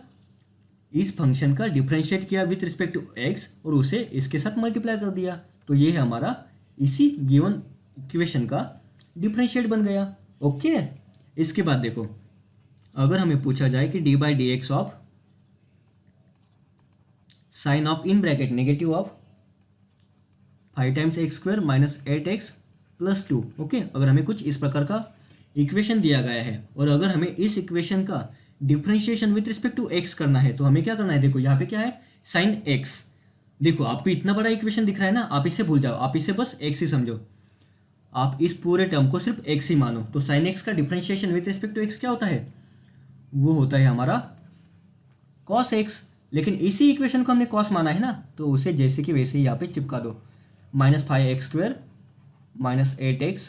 इस फंक्शन का डिफरेंशिएट किया विथ रिस्पेक्ट टू x और उसे इसके साथ मल्टीप्लाई कर दिया, तो ये है हमारा इसी गिवन इक्वेशन का डिफरेंशिएट बन गया। ओके, इसके बाद देखो अगर हमें पूछा जाए कि D by D x of sine of in bracket negative of 5 times x² - 8x plus 2। Okay, अगर हमें कुछ इस प्रकार का इक्वेशन दिया गया है और अगर हमें इस इक्वेशन का differentiation with respect to x करना है तो हमें क्या करना है, देखो यहाँ पे क्या है, साइन एक्स। देखो आपको इतना बड़ा इक्वेशन दिख रहा है ना, आप इसे भूल जाओ, आप इसे बस एक्स ही समझो, आप इस पूरे टर्म को सिर्फ एक्स ही मानो। तो साइन एक्स का differentiation with respect to x क्या होता है, वो होता है हमारा कॉस एक्स। लेकिन इसी इक्वेशन को हमने कॉस माना है ना, तो उसे जैसे कि वैसे ही यहाँ पे चिपका दो, -5x² -8x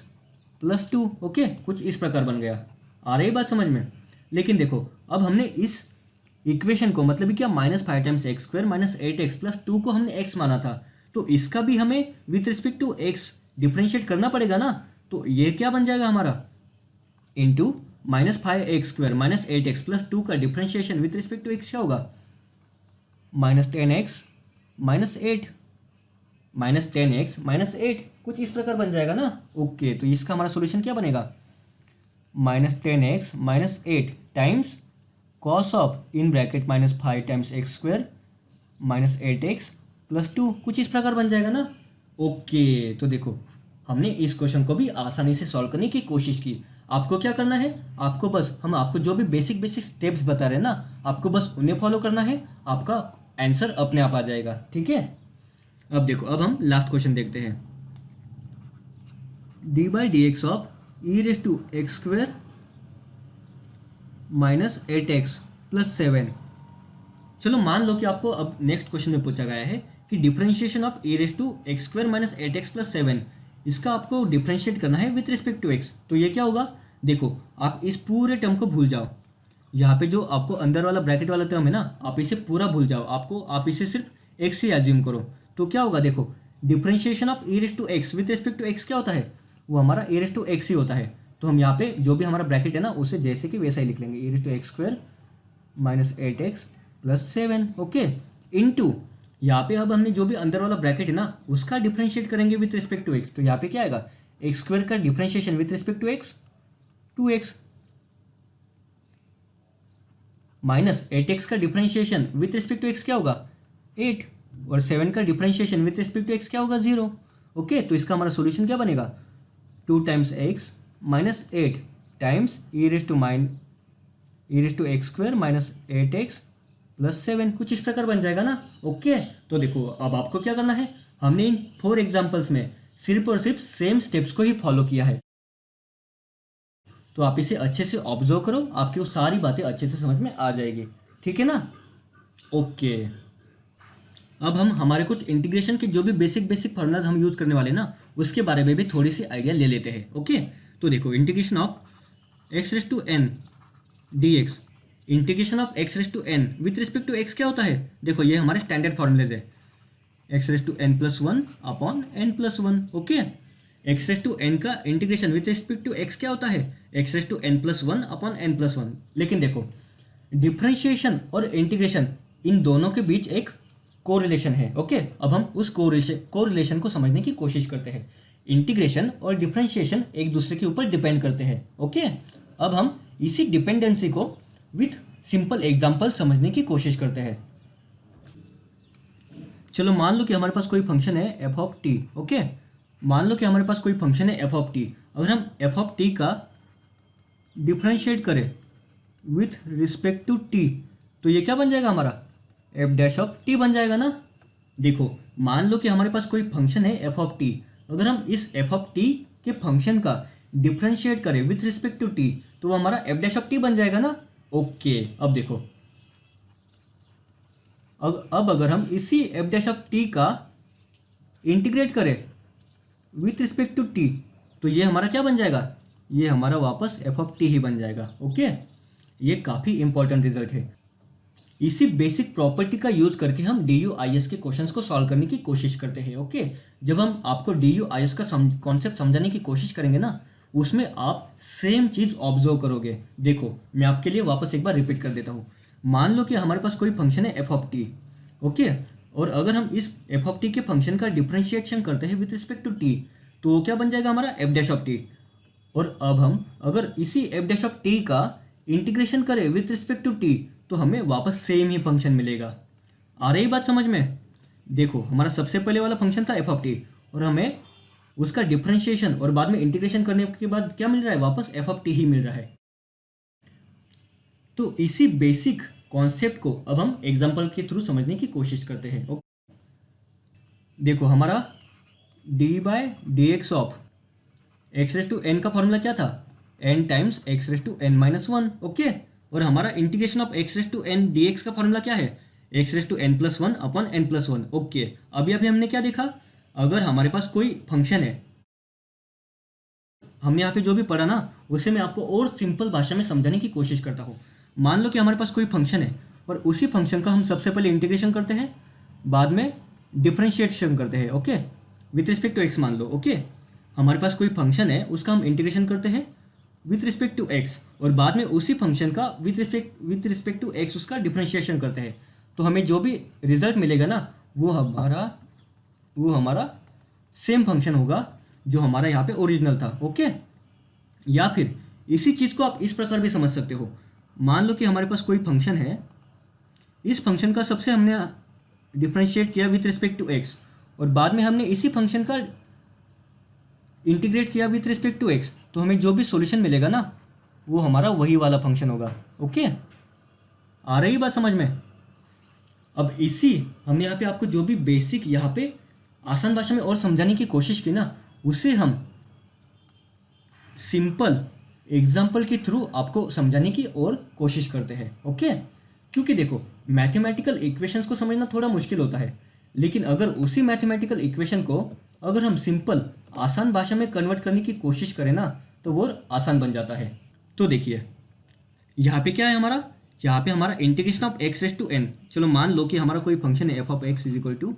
प्लस 2। ओके, कुछ इस प्रकार बन गया। आ रही बात समझ में। लेकिन देखो अब हमने इस इक्वेशन को मतलब क्या, -5 टाइम्स x² -8x प्लस 2 को हमने x माना था, तो इसका भी हमें with respect to x differentiate करना पड़ेगा ना। तो ये क्या बन जाएगा हमारा, इंटू -5x² -8x प्लस 2 का differentiation with respect to x क्या होगा, -10x -8 -10x -8, कुछ इस प्रकार बन जाएगा ना। ओके, तो इसका हमारा सॉल्यूशन क्या बनेगा, -10x -8 times cos of in bracket -5 times x² -8x plus 2, कुछ इस प्रकार बन जाएगा ना। ओके, तो देखो हमने इस क्वेश्चन को भी आसानी से सॉल्व करने की कोशिश की। आपको क्या करना है, आपको बस हम आपको जो भी बेसिक स्टेप्स बता रहे हैं ना, आपको बस उन्हें फॉलो करना है, आपका आंसर अपने आप आ जाएगा। ठीक है, अब देखो अब हम लास्ट क्वेश्चन देखते हैं। d/dx of e⁻x² -8x plus 7। चलो मान लो कि आपको अब नेक्स्ट क्वेश्चन में पूछा गया है कि differentiation of e⁻x² -8x plus 7, इसका आपको डिफरेंशिएट करना है विथ रिस्पेक्ट टू x। तो ये क्या होगा, देखो आप इस पूरे टर्म को भूल जाओ, यहाँ पे जो आपको अंदर वाला ब्रैकेट वाला टर्म है ना, आप इसे पूरा भूल जाओ, आप इसे सिर्फ x ही एज्यूम करो। तो क्या होगा, देखो differentiation of e⁻x with respect to x क्या होता है, वो हमारा e⁻x ही होता है। तो हम यहाँ पे जो भी हमारा ब्रैकेट है ना, उसे जैसे कि वैसा ही लिख लेंगे, e⁻x² -8x plus 7। Okay, into यहाँ पे अब हमने जो भी अंदर वाला ब्रैकेट है ना, उसका डिफरेंशिएट करेंगे विथ रिस्पेक्ट टू x। तो यहाँ पे क्या आएगा, x² का differentiation with respect to x 2x minus 8x का differentiation with respect to x क्या होगा 8, और 7 का differentiation with respect to x क्या होगा 0। ओके, तो इसका हमारा सॉल्यूशन क्या बनेगा, 2 times x -8 times e⁻x² -8x plus 7, कुछ इस प्रकार बन जाएगा ना। ओके, तो देखो अब आपको क्या करना है, हमने इन 4 एग्जाम्पल्स में सिर्फ और सिर्फ सेम स्टेप्स को ही फॉलो किया है। तो आप इसे अच्छे से ऑब्जर्व करो, आपकी वो सारी बातें अच्छे से समझ में आ जाएगी। ठीक है ना। ओके, अब हम हमारे कुछ इंटीग्रेशन के जो भी बेसिक फॉर्मूलाज हम यूज करने वाले ना, उसके बारे में भी थोड़ी सी आइडिया ले लेते हैं। ओके, तो देखो integration of x⁻n dx, integration of x⁻n with respect to x क्या होता है, देखो ये हमारे स्टैंडर्ड फॉर्मूलेज है, x⁻n+1 upon n+1। Okay, x⁻n का integration with respect to x क्या होता है, x⁻n+1 अपॉन n+1। लेकिन देखो डिफरेंशिएशन और इंटीग्रेशन इन दोनों के बीच एक कोरिलेशन है। ओके, अब हम उस कोरिलेशन को समझने की कोशिश करते हैं। इंटीग्रेशन और डिफरेंशिएशन एक दूसरे के ऊपर डिपेंड करते हैं। ओके, अब हम इसी डिपेंडेंसी को विथ सिंपल एग्जांपल समझने की कोशिश करते हैं। चलो मान लो कि हमारे पास कोई फंक्शन है f(t). ओके, मान लो कि हमारे पास कोई फंक्शन है f(t). अगर हम f(t) का डिफरेंशिएट करें विथ रिस्पेक्ट टू t, तो ये क्या बन जाएगा हमारा f'(t) बन जाएगा ना। देखो मान लो कि हमारे पास कोई फंक्शन है f(t), अगर हम इस f(t) के फंक्शन का डिफरेंशिएट करें विथ रिस्पेक्ट टू t, तो वो हमारा f'(t) बन जाएगा ना। ओके, अब देखो अब अगर हम इसी f'(t) का इंटीग्रेट करें विथ रिस्पेक्ट टू t, तो ये हमारा क्या बन जाएगा, ये हमारा वापस f(t) ही बन जाएगा। ओके, ये काफ़ी इंपॉर्टेंट रिजल्ट है। इसी बेसिक प्रॉपर्टी का यूज करके हम DU/IS के क्वेश्चंस को सॉल्व करने की कोशिश करते हैं। ओके, जब हम आपको DU/IS का कॉन्सेप्ट समझाने की कोशिश करेंगे ना, उसमें आप सेम चीज़ ऑब्जर्व करोगे। देखो मैं आपके लिए वापस एक बार रिपीट कर देता हूँ। मान लो कि हमारे पास कोई फंक्शन है f(t). ओके, और अगर हम इस f(t) के फंक्शन का डिफरेंशिएशन करते हैं विथ रिस्पेक्ट टू t, तो वो क्या बन जाएगा हमारा f'(t). और अब हम अगर इसी f'(t) का इंटीग्रेशन करें विथ रिस्पेक्ट टू t, तो हमें वापस सेम ही फंक्शन मिलेगा। आ रही बात समझ में। देखो हमारा सबसे पहले वाला फंक्शन था f(t) और हमें उसका डिफरेंशिएशन और बाद में इंटीग्रेशन करने के बाद क्या मिल रहा है, वापस एफ ऑफ टी ही मिल रहा है। तो इसी बेसिक कॉन्सेप्ट को अब हम एग्जाम्पल के थ्रू समझने की कोशिश करते हैं। देखो हमारा d by D x of x raise to n का फॉर्मूला क्या था, n times x raise to n minus one. Okay, और हमारा integration of x raise to n d x का फॉर्मूला क्या है, x raise to N plus one upon N plus one. Okay, अभी हमने क्या देखा, अगर हमारे पास कोई फंक्शन है, हमने यहाँ पे जो भी पढ़ा ना उसे मैं आपको और सिंपल भाषा में समझाने की कोशिश करता हूँ। मान लो कि हमारे पास कोई फंक्शन है और उसी फंक्शन का हम सबसे पहले इंटीग्रेशन करते हैं, बाद में डिफरेंशिएशन करते हैं। Okay, with respect to x मान लो। ओके, हमारे पास कोई फंक्शन है, उसका हम इंटीग्रेशन करते हैं विथ रिस्पेक्ट टू एक्स, और बाद में उसी फंक्शन का विथ रिस्पेक्ट टू एक्स उसका डिफरेंशिएशन करते हैं। तो हमें जो भी रिजल्ट मिलेगा ना वो हमारा सेम फंक्शन होगा जो हमारा यहाँ पे ओरिजिनल था। ओके, या फिर इसी चीज़ को आप इस प्रकार भी समझ सकते हो। मान लो कि हमारे पास कोई फंक्शन है, इस फंक्शन का सबसे हमने डिफरेंशिएट किया विथ रिस्पेक्ट टू एक्स, और बाद में हमने इसी फंक्शन का इंटीग्रेट किया विथ रिस्पेक्ट टू एक्स, तो हमें जो भी सॉल्यूशन मिलेगा ना वो हमारा वही वाला फंक्शन होगा। ओके, आ रही बात समझ में। अब इसी हमने यहाँ पे आपको जो भी बेसिक यहाँ पे आसान भाषा में और समझाने की कोशिश की ना, उसे हम सिंपल एग्जाम्पल के थ्रू आपको समझाने की और कोशिश करते हैं। ओके, क्योंकि देखो मैथमेटिकल इक्वेशंस को समझना थोड़ा मुश्किल होता है, लेकिन अगर उसी मैथमेटिकल इक्वेशन को अगर हम सिंपल आसान भाषा में कन्वर्ट करने की कोशिश करें ना तो वो आसान बन जाता है। तो देखिए यहाँ पे क्या है हमारा, यहाँ पे हमारा integration of x raise to n. चलो मान लो कि हमारा कोई फंक्शन है f of x is equal to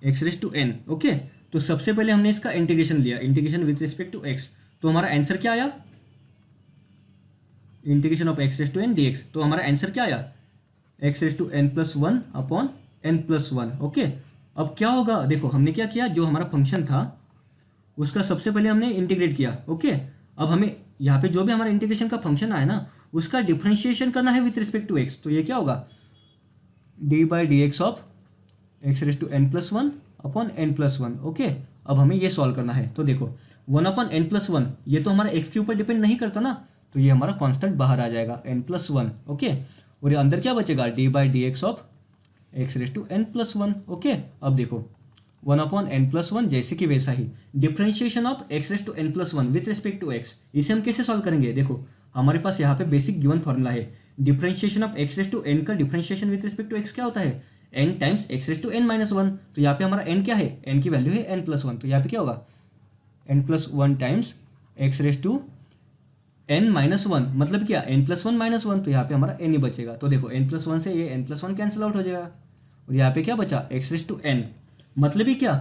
x raise to n. Okay, तो सबसे पहले हमने इसका इंटीग्रेशन लिया, integration with respect to x, तो हमारा आंसर क्या आया, integration of x raise to n d x. तो हमारा आंसर क्या आया, x raise to N plus one upon N plus one. Okay, अब क्या होगा, देखो हमने क्या किया, जो हमारा फंक्शन था उसका सबसे पहले हमने इंटीग्रेट किया। ओके, अब हमें यहाँ पे जो भी हमारा इंटीग्रेशन का फंक्शन आया ना उसका डिफरेंशिएशन करना है विथ रिस्पेक्ट टू एक्स, तो ये क्या होगा, d by D x of x raise to N plus one upon N plus one. Okay, अब हमें ये सॉल्व करना है। तो देखो one upon N plus one, ये तो हमारा एक्स के ऊपर डिपेंड नहीं करता ना, तो ये हमारा कांस्टेंट बाहर आ जाएगा एन प्लस वन। ओके, और ये अंदर क्या बचेगा, D by D x of x raise to N plus one. Okay, अब देखो one upon N plus one जैसे कि वैसा ही differentiation of x raise to N plus one with respect to X, इसे हम कैसे सॉल्व करेंगे। देखो हमारे पास यहाँ पे बेसिक गिवन फॉर्मूला है, differentiation of x raise to n का differentiation with respect to x क्या होता है, n times x raise to n minus one. तो यहाँ पे हमारा एन क्या है, एन की वैल्यू है एन प्लस वन, तो यहाँ पे क्या होगा n plus one times x raise to n minus one, मतलब क्या n plus one minus one, तो यहाँ पे हमारा एन ही बचेगा। तो देखो एन प्लस वन से ये n plus one cancel out हो जाएगा, और यहाँ पे क्या बचा एक्स रेस टू एन, मतलब ही क्या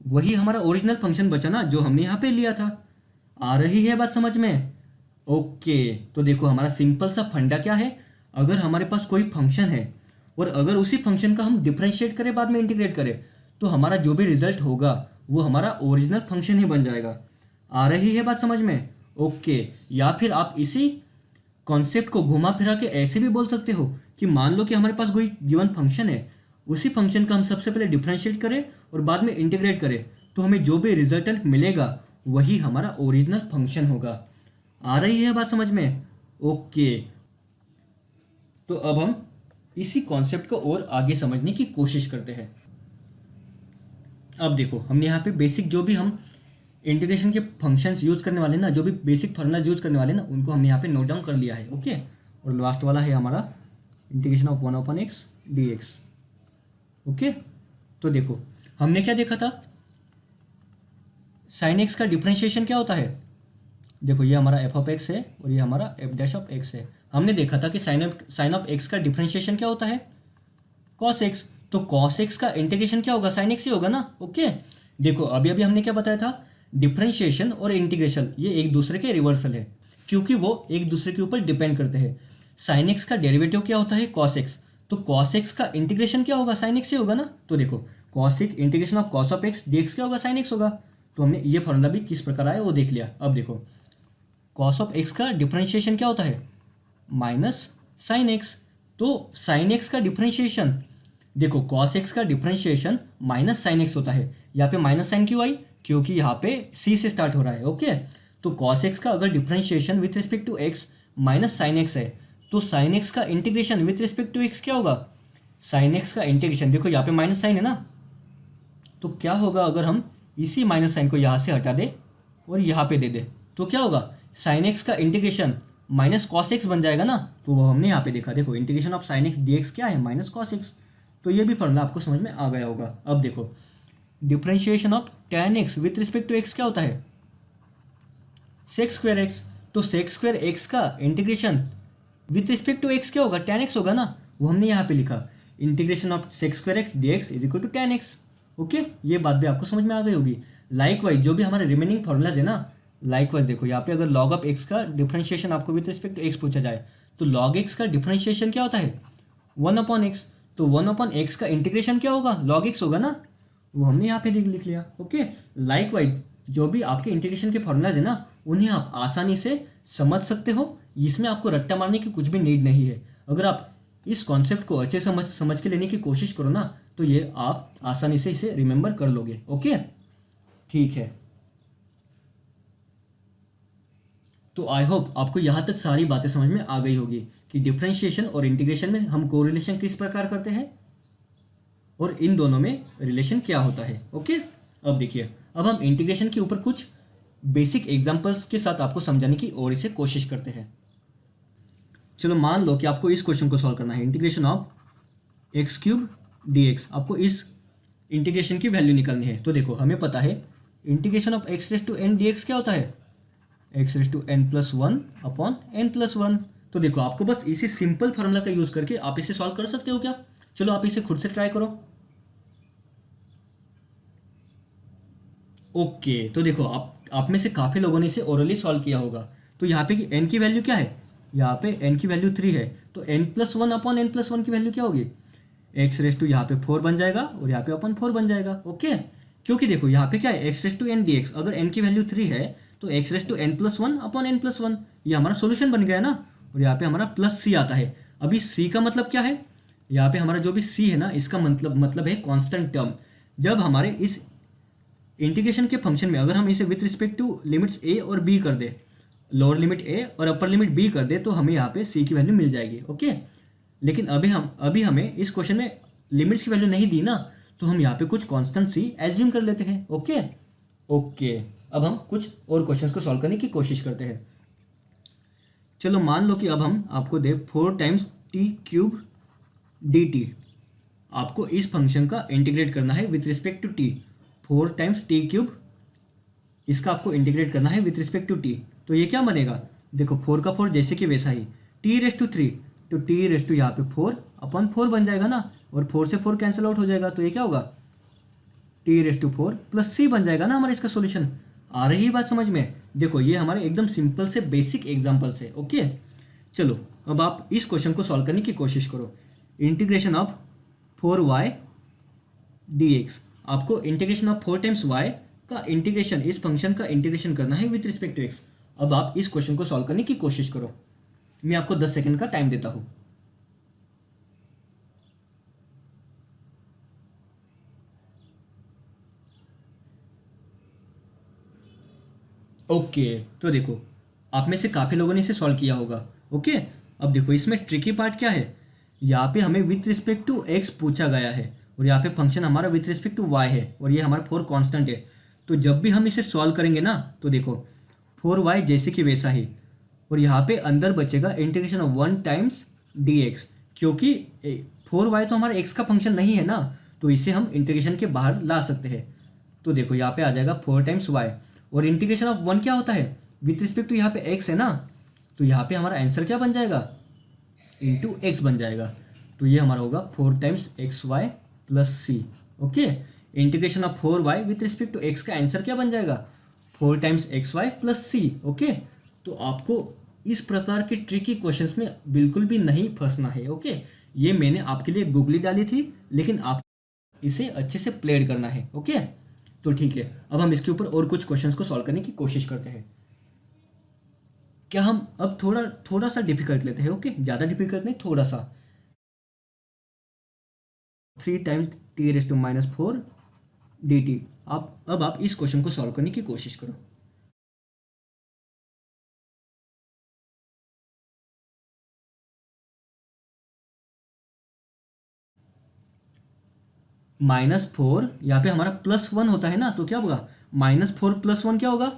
वही हमारा ओरिजिनल फंक्शन बचा ना जो हमने यहाँ पे लिया था। आ रही है बात समझ में। ओके, तो देखो हमारा सिंपल सा फंडा क्या है, अगर हमारे पास कोई फंक्शन है और अगर उसी फंक्शन का हम डिफरेंशिएट करें बाद में इंटीग्रेट करें तो हमारा जो भी रिजल्ट होगा वो हमारा ओरिजिनल फंक्शन ही बन जाएगा। आ रही है बात समझ में। ओके, या फिर आप इसी कॉन्सेप्ट को घुमा फिरा के ऐसे भी बोल सकते हो कि मान लो कि हमारे पास कोई गिवन फंक्शन है, उसी फंक्शन का हम सबसे पहले डिफरेंशिएट करें और बाद में इंटीग्रेट करें तो हमें जो भी रिजल्टेंट मिलेगा वही हमारा ओरिजिनल फंक्शन होगा। आ रही है बात समझ में। ओके, तो अब हम इसी कॉन्सेप्ट को और आगे समझने की कोशिश करते हैं। अब देखो हमने यहाँ पे बेसिक जो भी हम इंटीग्रेशन के फंक्शंस यूज करने वाले ना, जो भी बेसिक फार्मूलाज यूज करने वाले ना उनको हमने यहाँ पे नोट डाउन कर लिया है। ओके, और लास्ट वाला है हमारा integration of one upon x d x. Okay, तो देखो हमने क्या देखा था, साइन एक्स का डिफरेंशिएशन क्या होता है, देखो ये हमारा एफ ऑफ एक्स है और ये हमारा एफ डैश ऑफ एक्स है। हमने देखा था कि साइन ऑफ एक्स का डिफरेंशिएशन क्या होता है, कॉस एक्स, तो कॉस एक्स का इंटीग्रेशन क्या होगा, साइन एक्स ही होगा ना। ओके, देखो अभी अभी हमने क्या बताया था, डिफरेंशिएशन और इंटीग्रेशन ये एक दूसरे के रिवर्सल है क्योंकि वो एक दूसरे के ऊपर डिपेंड करते हैं। साइन एक्स का डेरिवेटिव क्या होता है, कॉस एक्स, तो कॉस एक्स का इंटीग्रेशन क्या होगा, साइन एक्स ही होगा ना। तो देखो cos x integration of cos of x dx क्या होगा, साइन एक्स होगा। तो हमने ये फॉर्मूला भी किस प्रकार आया वो देख लिया। अब देखो कॉस ऑफ एक्स का डिफरेंशिएशन क्या होता है, माइनस साइन एक्स, तो साइन एक्स का डिफरेंशिएशन, देखो कॉस एक्स का डिफरेंशिएशन माइनस साइन एक्स होता है। यहाँ पे माइनस साइन क्यों आई, क्योंकि यहाँ पे सी से स्टार्ट हो रहा है। ओके, तो कॉस एक्स का अगर differentiation with respect to x minus sine x है, तो साइन एक्स का integration with respect to x क्या होगा? साइन एक्स का इंटीग्रेशन, देखो यहाँ पे माइनस साइन है ना, तो क्या होगा अगर हम इसी माइनस साइन को यहाँ से हटा दे और यहाँ पे दे दे, तो क्या होगा? साइन एक्स का इंटीग्रेशन माइनस कॉस एक्स बन जाएगा ना। तो वो हमने यहाँ पे देखा, देखो integration of sine x d x क्या है? Minus cos x. तो ये भी फॉर्मूला आपको समझ में आ गया होगा। अब देखो differentiation of tan x with respect to x क्या होता है? Sec square x. तो सेक्स स्क्वायर एक्स का integration with respect to x क्या होगा? tan एक्स होगा ना। वो हमने यहाँ पे लिखा integration of sec square x d x is equal to tan x. Okay, ये बात भी आपको समझ में आ गई होगी। लाइकवाइज जो भी हमारे रिमेनिंग फॉर्मूलाज है ना, लाइकवाइज देखो यहाँ पे अगर लॉग ऑफ एक्स का डिफरेंशिएशन आपको विथ रिस्पेक्ट टू एक्स पूछा जाए, तो लॉग एक्स का डिफरेंशिएशन क्या होता है? 1/x। तो 1/x का इंटीग्रेशन क्या होगा? लॉग एक्स होगा ना। वो हमने यहाँ पे लिख लिया। ओके, लाइकवाइज जो भी आपके इंटीग्रेशन के फॉर्मूलाज है ना, उन्हें आप आसानी से समझ सकते हो। इसमें आपको रट्टा मारने की कुछ भी नीड नहीं है। अगर आप इस कॉन्सेप्ट को अच्छे समझ के लेने की कोशिश करो ना, तो ये आप आसानी से इसे रिमेंबर कर लोगे। ओके, ठीक है। तो आई होप आपको यहाँ तक सारी बातें समझ में आ गई होगी कि डिफरेंशिएशन और इंटीग्रेशन में हम कोरिलेशन किस प्रकार करते हैं और इन दोनों में रिलेशन क्या होता है। ओके, अब देखिए, अब हम इंटीग्रेशन के ऊपर कुछ बेसिक एग्जांपल्स के साथ आपको समझाने की और इसे कोशिश करते हैं। चलो मान लो कि आपको इस क्वेश्चन को सॉल्व करना है, integration of x cube D x. आपको इस इंटीग्रेशन की वैल्यू निकालनी है। तो देखो हमें पता है integration of x raise to n d x क्या होता है? X raise to N plus one upon N plus one. तो देखो आपको बस इसी सिंपल फार्मूला का यूज करके आप इसे सॉल्व कर सकते हो क्या? चलो आप इसे खुद से ट्राई करो। ओके, तो देखो आप में से काफी लोगों ने इसे ओरली सॉल्व किया होगा। तो यहाँ पे एन की वैल्यू क्या है? यहाँ पे एन की वैल्यू 3 है, तो n plus one upon N plus one की वैल्यू क्या होगी? एक्स रेस टू यहाँ पे 4 बन जाएगा और यहाँ पे अपन 4 बन जाएगा। ओके, क्योंकि देखो यहाँ पे क्या है, x raise to n d x, अगर एन की वैल्यू 3 है तो x raise to N plus one upon N plus one, ये हमारा सोल्यूशन बन गया ना। और यहाँ पे हमारा प्लस सी आता है। अभी सी का मतलब क्या है? यहाँ पे हमारा जो भी सी है ना, इसका मतलब है कॉन्स्टेंट टर्म। जब हमारे इस इंटीग्रेशन के फंक्शन में अगर हम इसे विथ रिस्पेक्ट टू लिमिट्स ए और बी कर दे, लोअर लिमिट ए और अपर लिमिट बी कर दे, तो हमें यहाँ पे सी की वैल्यू मिल जाएगी। ओके, लेकिन अभी हमें इस क्वेश्चन में लिमिट्स की वैल्यू नहीं दी ना, तो हम यहाँ पे कुछ कांस्टेंट सी एज्यूम कर लेते हैं। ओके, अब हम कुछ और क्वेश्चंस को सॉल्व करने की कोशिश करते हैं। चलो मान लो कि अब हम आपको दे 4 times t cube d t. आपको इस फंक्शन का इंटीग्रेट करना है with respect to t. 4 times t cube, इसका आपको इंटीग्रेट करना है विथ रिस्पेक्ट टू टी। तो ये क्या बनेगा? देखो 4 का 4 जैसे कि वैसा ही, टी रेस टू 3, तो टी रेस टू यहाँ पे 4 अपन 4 बन जाएगा ना, और 4 से 4 कैंसिल आउट हो जाएगा, तो ये क्या होगा? टी रेस टू 4 प्लस सी बन जाएगा ना हमारा इसका सॉल्यूशन। आ रही बात समझ में? देखो ये हमारे एकदम सिंपल से बेसिक एग्जांपल्स है। ओके, चलो अब आप इस क्वेश्चन को सॉल्व करने की कोशिश करो। Integration of 4y dx। आपको इंटीग्रेशन ऑफ 4 टाइम्स y का इंटीग्रेशन, इस फंक्शन का इंटीग्रेशन करना है विथ रिस्पेक्ट टू x। अब आप इस क्वेश्चन को सॉल्व करने की कोशिश करो। मैं आपको 10 सेकंड का टाइम देता हूं। ओके, तो देखो आप में से काफ़ी लोगों ने इसे सॉल्व किया होगा। ओके, अब देखो इसमें ट्रिकी पार्ट क्या है, यहाँ पे हमें विथ रिस्पेक्ट टू एक्स पूछा गया है और यहाँ पे फंक्शन हमारा विथ रिस्पेक्ट टू वाई है और ये हमारा 4 कांस्टेंट है। तो जब भी हम इसे सॉल्व करेंगे ना, तो देखो 4y जैसे कि वैसा ही, और यहाँ पे अंदर बचेगा इंटीग्रेशन ऑफ 1 टाइम्स dx, क्योंकि 4y तो हमारा x का फंक्शन नहीं है ना, तो इसे हम इंटीग्रेशन के बाहर ला सकते हैं। तो देखो यहाँ पे आ जाएगा 4 टाइम्स y, और इंटीग्रेशन ऑफ 1 क्या होता है? विथ रिस्पेक्ट टू यहाँ पे x है ना, तो यहाँ पे हमारा आंसर क्या बन जाएगा? इंटू एक्स बन जाएगा। तो ये हमारा होगा 4 times x y plus c. Okay, integration of 4y with respect to x का आंसर क्या बन जाएगा? 4 times x y plus c. Okay, तो आपको इस प्रकार के ट्रिकी क्वेश्चंस में बिल्कुल भी नहीं फंसना है। ओके, ये मैंने आपके लिए गूगली डाली थी, लेकिन आप इसे अच्छे से प्लेड करना है। ओके, तो ठीक है, अब हम इसके ऊपर और कुछ क्वेश्चंस को सॉल्व करने की कोशिश करते हैं। क्या हम अब थोड़ा सा डिफिकल्ट लेते हैं? ओके, ज़्यादा डिफिकल्ट नहीं, थोड़ा सा। 3 times t raise to -4 dt। अब आप इस क्वेश्चन को सॉल्व करने की कोशिश करो। -4 यहाँ पे हमारा +1 होता है ना, तो क्या होगा -4 + 1 क्या होगा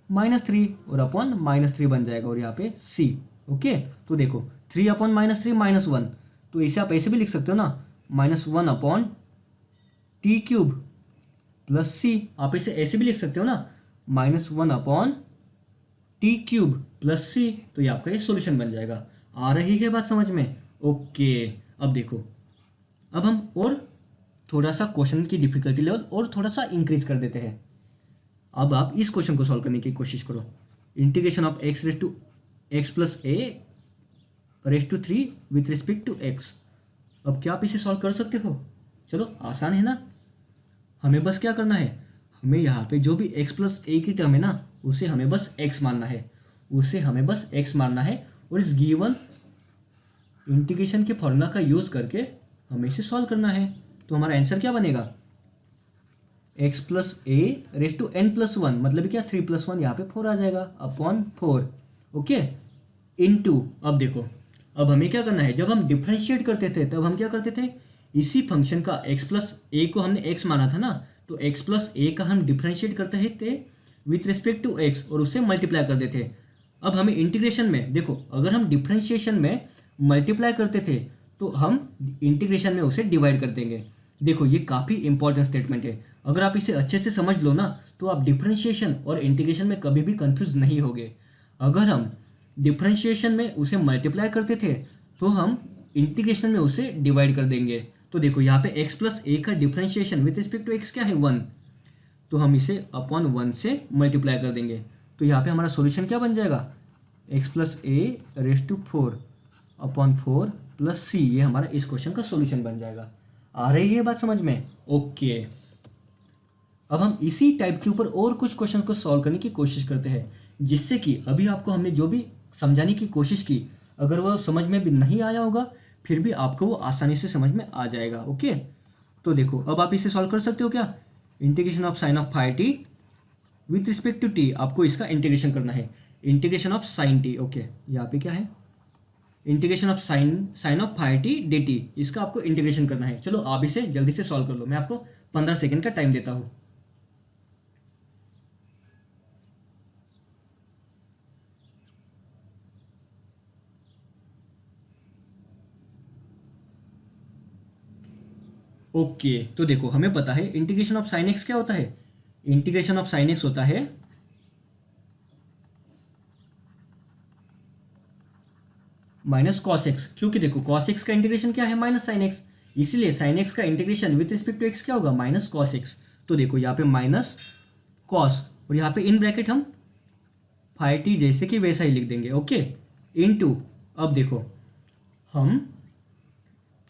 -3, और अपॉन -3 बन जाएगा, और यहाँ पे c। ओके, तो देखो 3 अपॉन -3 -1, तो इसे आप ऐसे भी लिख सकते हो ना, -1 अपॉन t³ प्लस c। आप इसे ऐसे भी लिख सकते हो ना, -1 अपॉन t³ प्लस c। तो ये आपका ये सॉल्यूशन बन जाएगा। आ रही है बात समझ में? ओके, अब देखो, अब हम और थोड़ा सा क्वेश्चन की डिफिकल्टी लेवल और थोड़ा सा इंक्रीज कर देते हैं। अब आप इस क्वेश्चन को सॉल्व करने की कोशिश करो। Integration of x raise to x plus a raise to 3 with respect to x। अब क्या आप इसे सॉल्व कर सकते हो? चलो, आसान है ना। हमें बस क्या करना है, हमें यहाँ पे जो भी x प्लस a की टर्म है ना, उसे हमें बस x मानना है, और इस गिवन इंटीग्रेशन के फॉर्मूला का यूज़ करके हमें इसे सॉल्व करना है। तो हमारा आंसर क्या बनेगा, x plus a raise to n plus 1, मतलब क्या 3 + 1 यहाँ पे 4 आ जाएगा, अपॉन 4। ओके, इनटू, अब देखो, अब हमें क्या करना है, जब हम डिफ्रेंशिएट करते थे तब हम क्या करते थे, इसी फंक्शन का x प्लस a को हमने x माना था ना, तो x प्लस a का हम डिफ्रेंशिएट करते थे विथ रिस्पेक्ट टू x, और उसे मल्टीप्लाई कर देते। अब हमें इंटीग्रेशन में देखो, अगर हम डिफ्रेंशिएशन में मल्टीप्लाई करते थे तो हम इंटीग्रेशन में उसे डिवाइड कर देंगे। देखो, ये काफ़ी इंपॉर्टेंट स्टेटमेंट है। अगर आप इसे अच्छे से समझ लो ना, तो आप डिफ्रेंशिएशन और इंटीग्रेशन में कभी भी कंफ्यूज नहीं होगे। अगर हम डिफ्रेंशिएशन में उसे मल्टीप्लाई करते थे तो हम इंटीग्रेशन में उसे डिवाइड कर देंगे। तो देखो, यहाँ पे x प्लस a का differentiation with respect to x क्या है, 1, तो हम इसे अपॉन 1 से मल्टीप्लाई कर देंगे। तो यहाँ पे हमारा सॉल्यूशन क्या बन जाएगा, x plus a raise to 4 upon 4 plus c। ये हमारा इस क्वेश्चन का सॉल्यूशन बन जाएगा। आ रही है बात समझ में? ओके, अब हम इसी टाइप के ऊपर और कुछ क्वेश्चन को सॉल्व करने की कोशिश करते हैं, जिससे कि अभी आपको हमने जो भी समझाने की कोशिश की, अगर वह समझ में भी नहीं आया होगा, फिर भी आपको वो आसानी से समझ में आ जाएगा। ओके, तो देखो, अब आप इसे सॉल्व कर सकते हो क्या, integration of sine of phi t with respect to t, आपको इसका इंटीग्रेशन करना है, integration of sine t. Okay, यहाँ पे क्या है, integration of sine of phi t d t, इसका आपको इंटीग्रेशन करना है। चलो, आप इसे जल्दी से सॉल्व कर लो, मैं आपको 15 सेकेंड का टाइम देता हूँ। ओके, तो देखो, हमें पता है इंटीग्रेशन ऑफ साइन एक्स क्या होता है, इंटीग्रेशन ऑफ साइन एक्स होता है माइनस कॉस एक्स, क्योंकि देखो कॉस एक्स का इंटीग्रेशन क्या है, माइनस साइन एक्स, इसीलिए साइन एक्स का integration with respect to x क्या होगा, माइनस कॉस एक्स। तो देखो, यहाँ पे माइनस कॉस, और यहाँ पे इन ब्रैकेट हम फाई टी जैसे कि वैसा ही लिख देंगे। ओके, इनटू, अब देखो हम,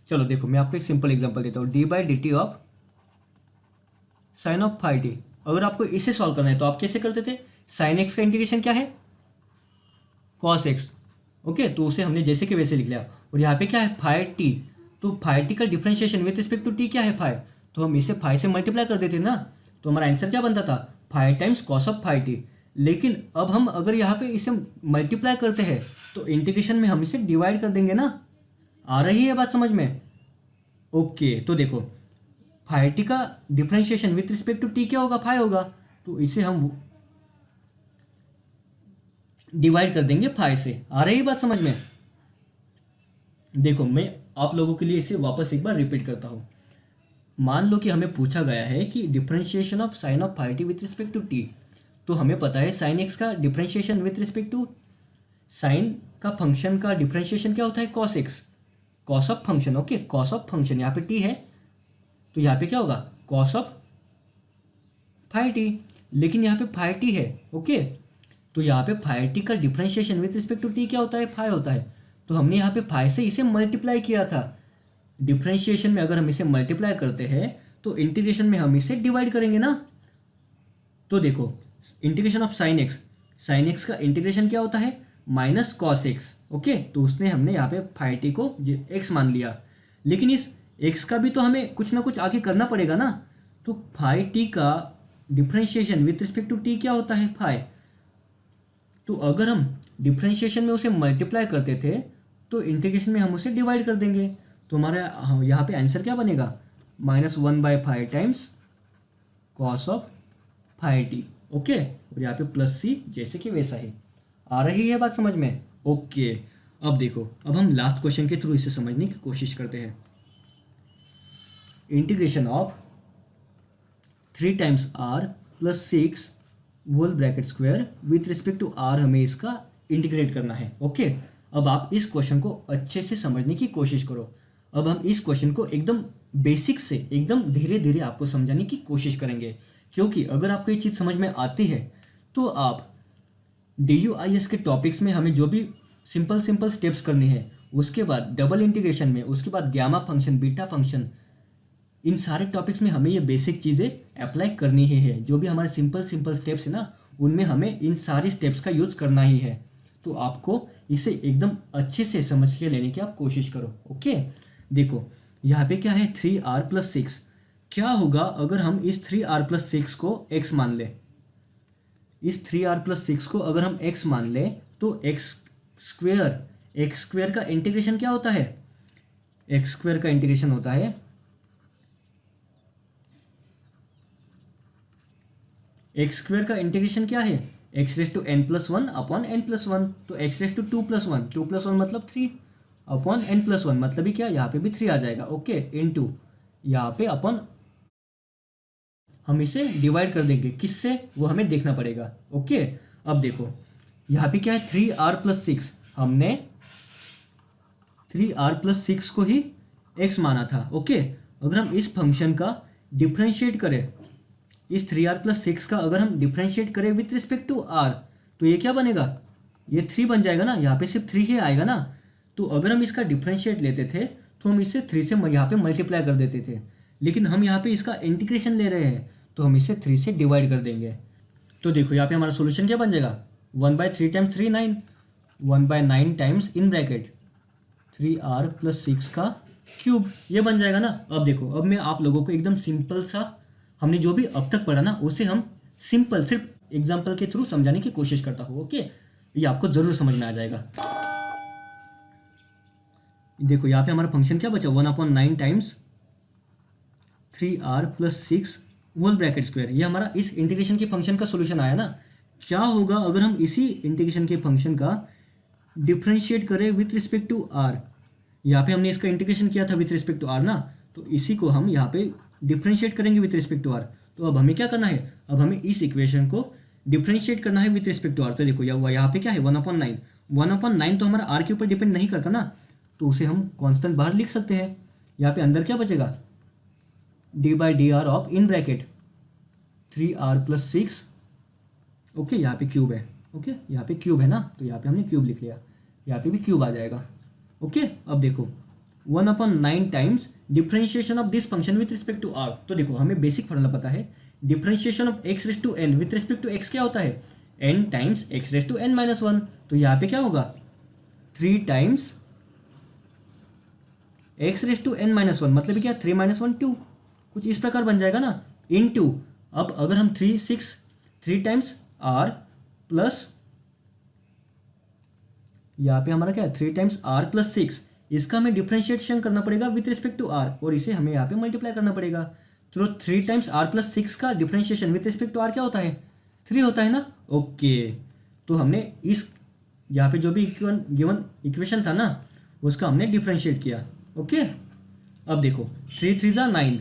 चलो देखो, मैं आपको एक सिंपल एग्जांपल देता हूँ, d by d t of sine of phi t. अगर आपको इसे सॉल्व करना है तो आप कैसे करते थे, साइन एक्स का इंटीग्रेशन क्या है, कॉस एक्स। ओके, तो उसे हमने जैसे कि वैसे लिख लिया, और यहाँ पे क्या है, फाई टी, तो फाई टी का differentiation with respect to T क्या है, फाई, तो हम इसे फाई से मल्टीप्लाई कर देते ना, तो हमारा आंसर क्या बनता था, phi times cos of phi t. लेकिन अब हम अगर यहाँ पे इसे मल्टीप्लाई करते हैं तो इंटीग्रेशन में हम इसे डिवाइड कर देंगे ना। आ रही है बात समझ में? ओके, तो देखो, फाई टी का differentiation with respect to T क्या होगा, फाई होगा, तो इसे हम डिवाइड कर देंगे फाई से। आ रही बात समझ में? देखो, मैं आप लोगों के लिए इसे वापस एक बार रिपीट करता हूँ। मान लो कि हमें पूछा गया है कि differentiation of sine of phi t with respect to t, तो हमें पता है साइन एक्स का differentiation with respect to sine का फंक्शन का डिफरेंशिएशन क्या होता है, cos x, cos of function. Okay, cos of function, यहाँ पे टी है तो यहाँ पे क्या होगा, कॉस ऑफ फाई टी, लेकिन यहाँ पे फाई टी है। ओके, तो यहाँ पे फाई टी का differentiation with respect to T क्या होता है, फाई होता है, तो हमने यहाँ पे फाई से इसे मल्टीप्लाई किया था। डिफरेंशिएशन में अगर हम इसे मल्टीप्लाई करते हैं तो इंटीग्रेशन में हम इसे डिवाइड करेंगे ना। तो देखो, इंटीग्रेशन ऑफ साइन एक्स का इंटीग्रेशन क्या होता है, माइनस कॉस एक्स। ओके, तो उसने हमने यहाँ पे फाई टी को एक्स मान लिया, लेकिन इस एक्स का भी तो हमें कुछ ना कुछ आगे करना पड़ेगा ना। तो फाई टी का differentiation with respect to T क्या होता है, फाई। तो अगर हम डिफ्रेंशिएशन में उसे मल्टीप्लाई करते थे तो इंटीग्रेशन में हम उसे डिवाइड कर देंगे। तो हमारा यहाँ पे आंसर क्या बनेगा, -1/5 times cos of phi t. Okay, और यहाँ पे प्लस सी जैसे कि वैसा ही। आ रही है बात समझ में? ओके, अब देखो, अब हम लास्ट क्वेश्चन के थ्रू इसे समझने की कोशिश करते हैं। Integration of 3 times r plus 6 whole bracket square with respect to r हमें इसका इंटीग्रेट करना है। ओके, अब आप इस क्वेश्चन को अच्छे से समझने की कोशिश करो। अब हम इस क्वेश्चन को एकदम बेसिक से एकदम धीरे धीरे आपको समझाने की कोशिश करेंगे, क्योंकि अगर आपको ये चीज़ समझ में आती है तो आप DUIS के टॉपिक्स में हमें जो भी सिंपल स्टेप्स करनी है, उसके बाद डबल इंटीग्रेशन में, उसके बाद गामा फंक्शन, बीटा फंक्शन, इन सारे टॉपिक्स में हमें ये बेसिक चीज़ें अप्लाई करनी ही है। जो भी हमारे सिंपल स्टेप्स है ना, उनमें हमें इन सारी स्टेप्स का यूज करना ही है। तो आपको इसे एकदम अच्छे से समझ के लेने की आप कोशिश करो। ओके, देखो यहाँ पे क्या है, 3r + 6। क्या होगा अगर हम इस 3r + 6 को x मान ले, इस 3r + 6 को अगर हम x मान ले तो x स्क्वेयर का इंटीग्रेशन क्या होता है, x स्क्वेयर का इंटीग्रेशन होता है x स्क्वेयर का इंटीग्रेशन क्या है, x⁻n+1/n+1। तो x⁻2+1, 2+1 मतलब 3/n+1 मतलब ही क्या, यहाँ पे भी 3 आ जाएगा। ओके, इनटू यहाँ पे अपन हम इसे डिवाइड कर देंगे, किससे वो हमें देखना पड़ेगा। ओके, अब देखो यहाँ पे क्या है, 3r + 6, हमने 3r + 6 को ही x माना था। ओके, अगर हम इस फंक्शन का डिफ्रेंशिएट करें, इस 3r + 6 का अगर हम डिफ्रेंशिएट करें विथ रिस्पेक्ट टू r, तो ये क्या बनेगा, ये 3 बन जाएगा ना, यहाँ पे सिर्फ 3 ही आएगा ना। तो अगर हम इसका डिफ्रेंशिएट लेते थे तो हम इसे 3 से यहाँ पे मल्टीप्लाई कर देते थे, लेकिन हम यहाँ पे इसका इंटीग्रेशन ले रहे हैं तो हम इसे 3 से डिवाइड कर देंगे। तो देखो यहाँ पे हमारा सोल्यूशन क्या बन जाएगा, 1/3 times 3 9, 1/9 times in bracket 3r + 6 का क्यूब, ये बन जाएगा ना। अब देखो, अब मैं आप लोगों को एकदम सिंपल सा, हमने जो भी अब तक पढ़ा ना उसे हम सिंपल सिर्फ एग्जाम्पल के थ्रू समझाने की कोशिश करता हूँ। ओके, ये आपको जरूर समझ में आ जाएगा। देखो यहाँ पे हमारा फंक्शन क्या बचा, 1/9 times 3r + 6 whole bracket square. ये हमारा इस इंटीग्रेशन के फंक्शन का सोल्यूशन आया ना। क्या होगा अगर हम इसी इंटीग्रेशन के फंक्शन का डिफ्रेंशिएट करें विथ रिस्पेक्ट टू r, यहाँ पे हमने इसका इंटीग्रेशन किया था विथ रिस्पेक्ट टू r ना, तो इसी को हम यहाँ पे डिफ्रेंशिएट करेंगे विथ रिस्पेक्ट टू r। तो अब हमें क्या करना है, अब हमें इस इक्वेशन को डिफ्रेंशिएट करना है विथ रिस्पेक्ट टू r। तो देखो यहाँ पे क्या है, 1/9 तो हमारा r के ऊपर डिपेंड नहीं करता ना, तो उसे हम कांस्टेंट बाहर लिख सकते हैं। यहाँ पे अंदर क्या बचेगा, d/dr of in bracket 3r + 6। Okay, यहाँ पे क्यूब है। ओके, यहाँ पे क्यूब है ना, तो यहाँ पे हमने क्यूब लिख लिया, यहाँ पे भी क्यूब आ जाएगा। ओके, अब देखो 1/9 times differentiation of this function with respect to r। तो देखो हमें बेसिक फॉर्मूला पता है, differentiation of x⁻n with respect to x क्या होता है, n टाइम्स x⁻n-1। तो यहाँ पे क्या होगा, 3 टाइम्स x⁻n-1 मतलब क्या, 3 - 1 2, कुछ इस प्रकार बन जाएगा ना, इनटू। अब अगर हम 3 टाइम्स r प्लस, यहाँ पे हमारा क्या है, 3 टाइम्स r + 6, इसका हमें डिफ्रेंशिएशन करना पड़ेगा विथ रिस्पेक्ट टू r, और इसे हमें यहाँ पे मल्टीप्लाई करना पड़ेगा। तो 3 टाइम्स r + 6 का differentiation with respect to r क्या होता है, 3 होता है ना। ओके, तो हमने इस यहाँ पे जो भी गिवन इक्वेशन था ना, उसका हमने डिफ्रेंशिएट किया। ओके, अब देखो 3 3 = 9,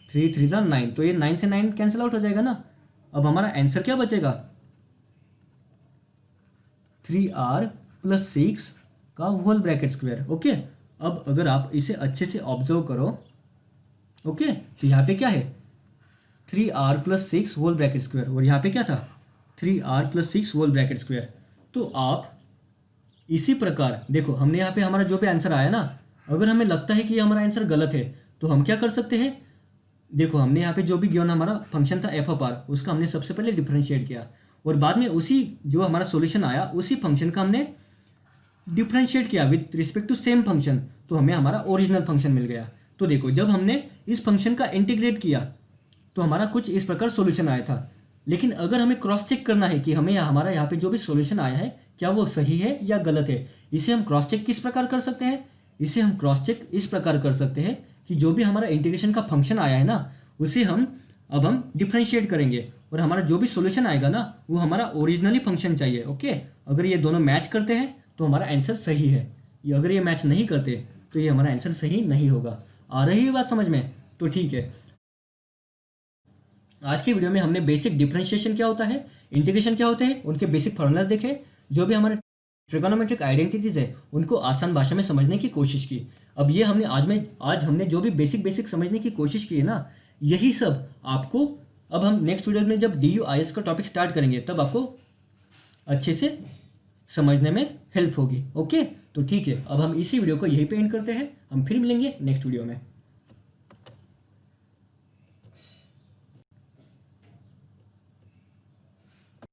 3 3 = 9, तो ये 9 से 9 कैंसिल आउट हो जाएगा ना। अब हमारा आंसर क्या बचेगा, 3r + 6 का होल ब्रैकेट स्क्वायर। ओके, अब अगर आप इसे अच्छे से ऑब्जर्व करो, ओके, तो यहाँ पे क्या है, 3r + 6 होल ब्रैकेट स्क्वायर, और यहाँ पे क्या था, 3r + 6 होल ब्रैकेट स्क्वायर। तो आप इसी प्रकार देखो, हमने यहाँ पे हमारा जो भी आंसर आया ना, अगर हमें लगता है कि ये हमारा आंसर गलत है तो हम क्या कर सकते हैं, देखो हमने यहाँ पे जो भी गिवन हमारा फंक्शन था f(r), उसका हमने सबसे पहले डिफ्रेंशिएट किया, और बाद में उसी जो हमारा सॉल्यूशन आया उसी फंक्शन का हमने डिफ्रेंशिएट किया with respect to same function, तो हमें हमारा ओरिजिनल फंक्शन मिल गया। तो देखो जब हमने इस फंक्शन का इंटीग्रेट किया तो हमारा कुछ इस प्रकार सॉल्यूशन आया था। लेकिन अगर हमें क्रॉस चेक करना है कि हमें हमारा यहाँ पे जो भी सॉल्यूशन आया है क्या वो सही है या गलत है, इसे हम क्रॉस चेक किस प्रकार कर सकते हैं? इसे हम क्रॉस चेक इस प्रकार कर सकते हैं कि जो भी हमारा इंटीग्रेशन का फंक्शन आया है ना, उसे हम डिफ्रेंशिएट करेंगे और हमारा जो भी सॉल्यूशन आएगा ना वो हमारा ओरिजिनली फंक्शन चाहिए। ओके, अगर ये दोनों मैच करते हैं तो हमारा आंसर सही है, ये अगर ये मैच नहीं करते तो ये हमारा आंसर सही नहीं होगा। आ रही है बात समझ में? तो ठीक है, आज की वीडियो में हमने बेसिक डिफरेंशिएशन क्या होता है, इंटीग्रेशन क्या होते हैं, उनके बेसिक फॉर्मूलाज देखे, जो भी हमारे ट्रिगोनोमेट्रिक आइडेंटिटीज है उनको आसान भाषा में समझने की कोशिश की। अब ये आज हमने जो भी बेसिक समझने की कोशिश की है ना, यही सब आपको अब हम नेक्स्ट वीडियो में जब DU-IS का टॉपिक स्टार्ट करेंगे तब आपको अच्छे से समझने में हेल्प होगी। ओके, तो ठीक है, अब हम इसी वीडियो को यहीं पे एंड करते हैं। हम फिर मिलेंगे नेक्स्ट वीडियो में।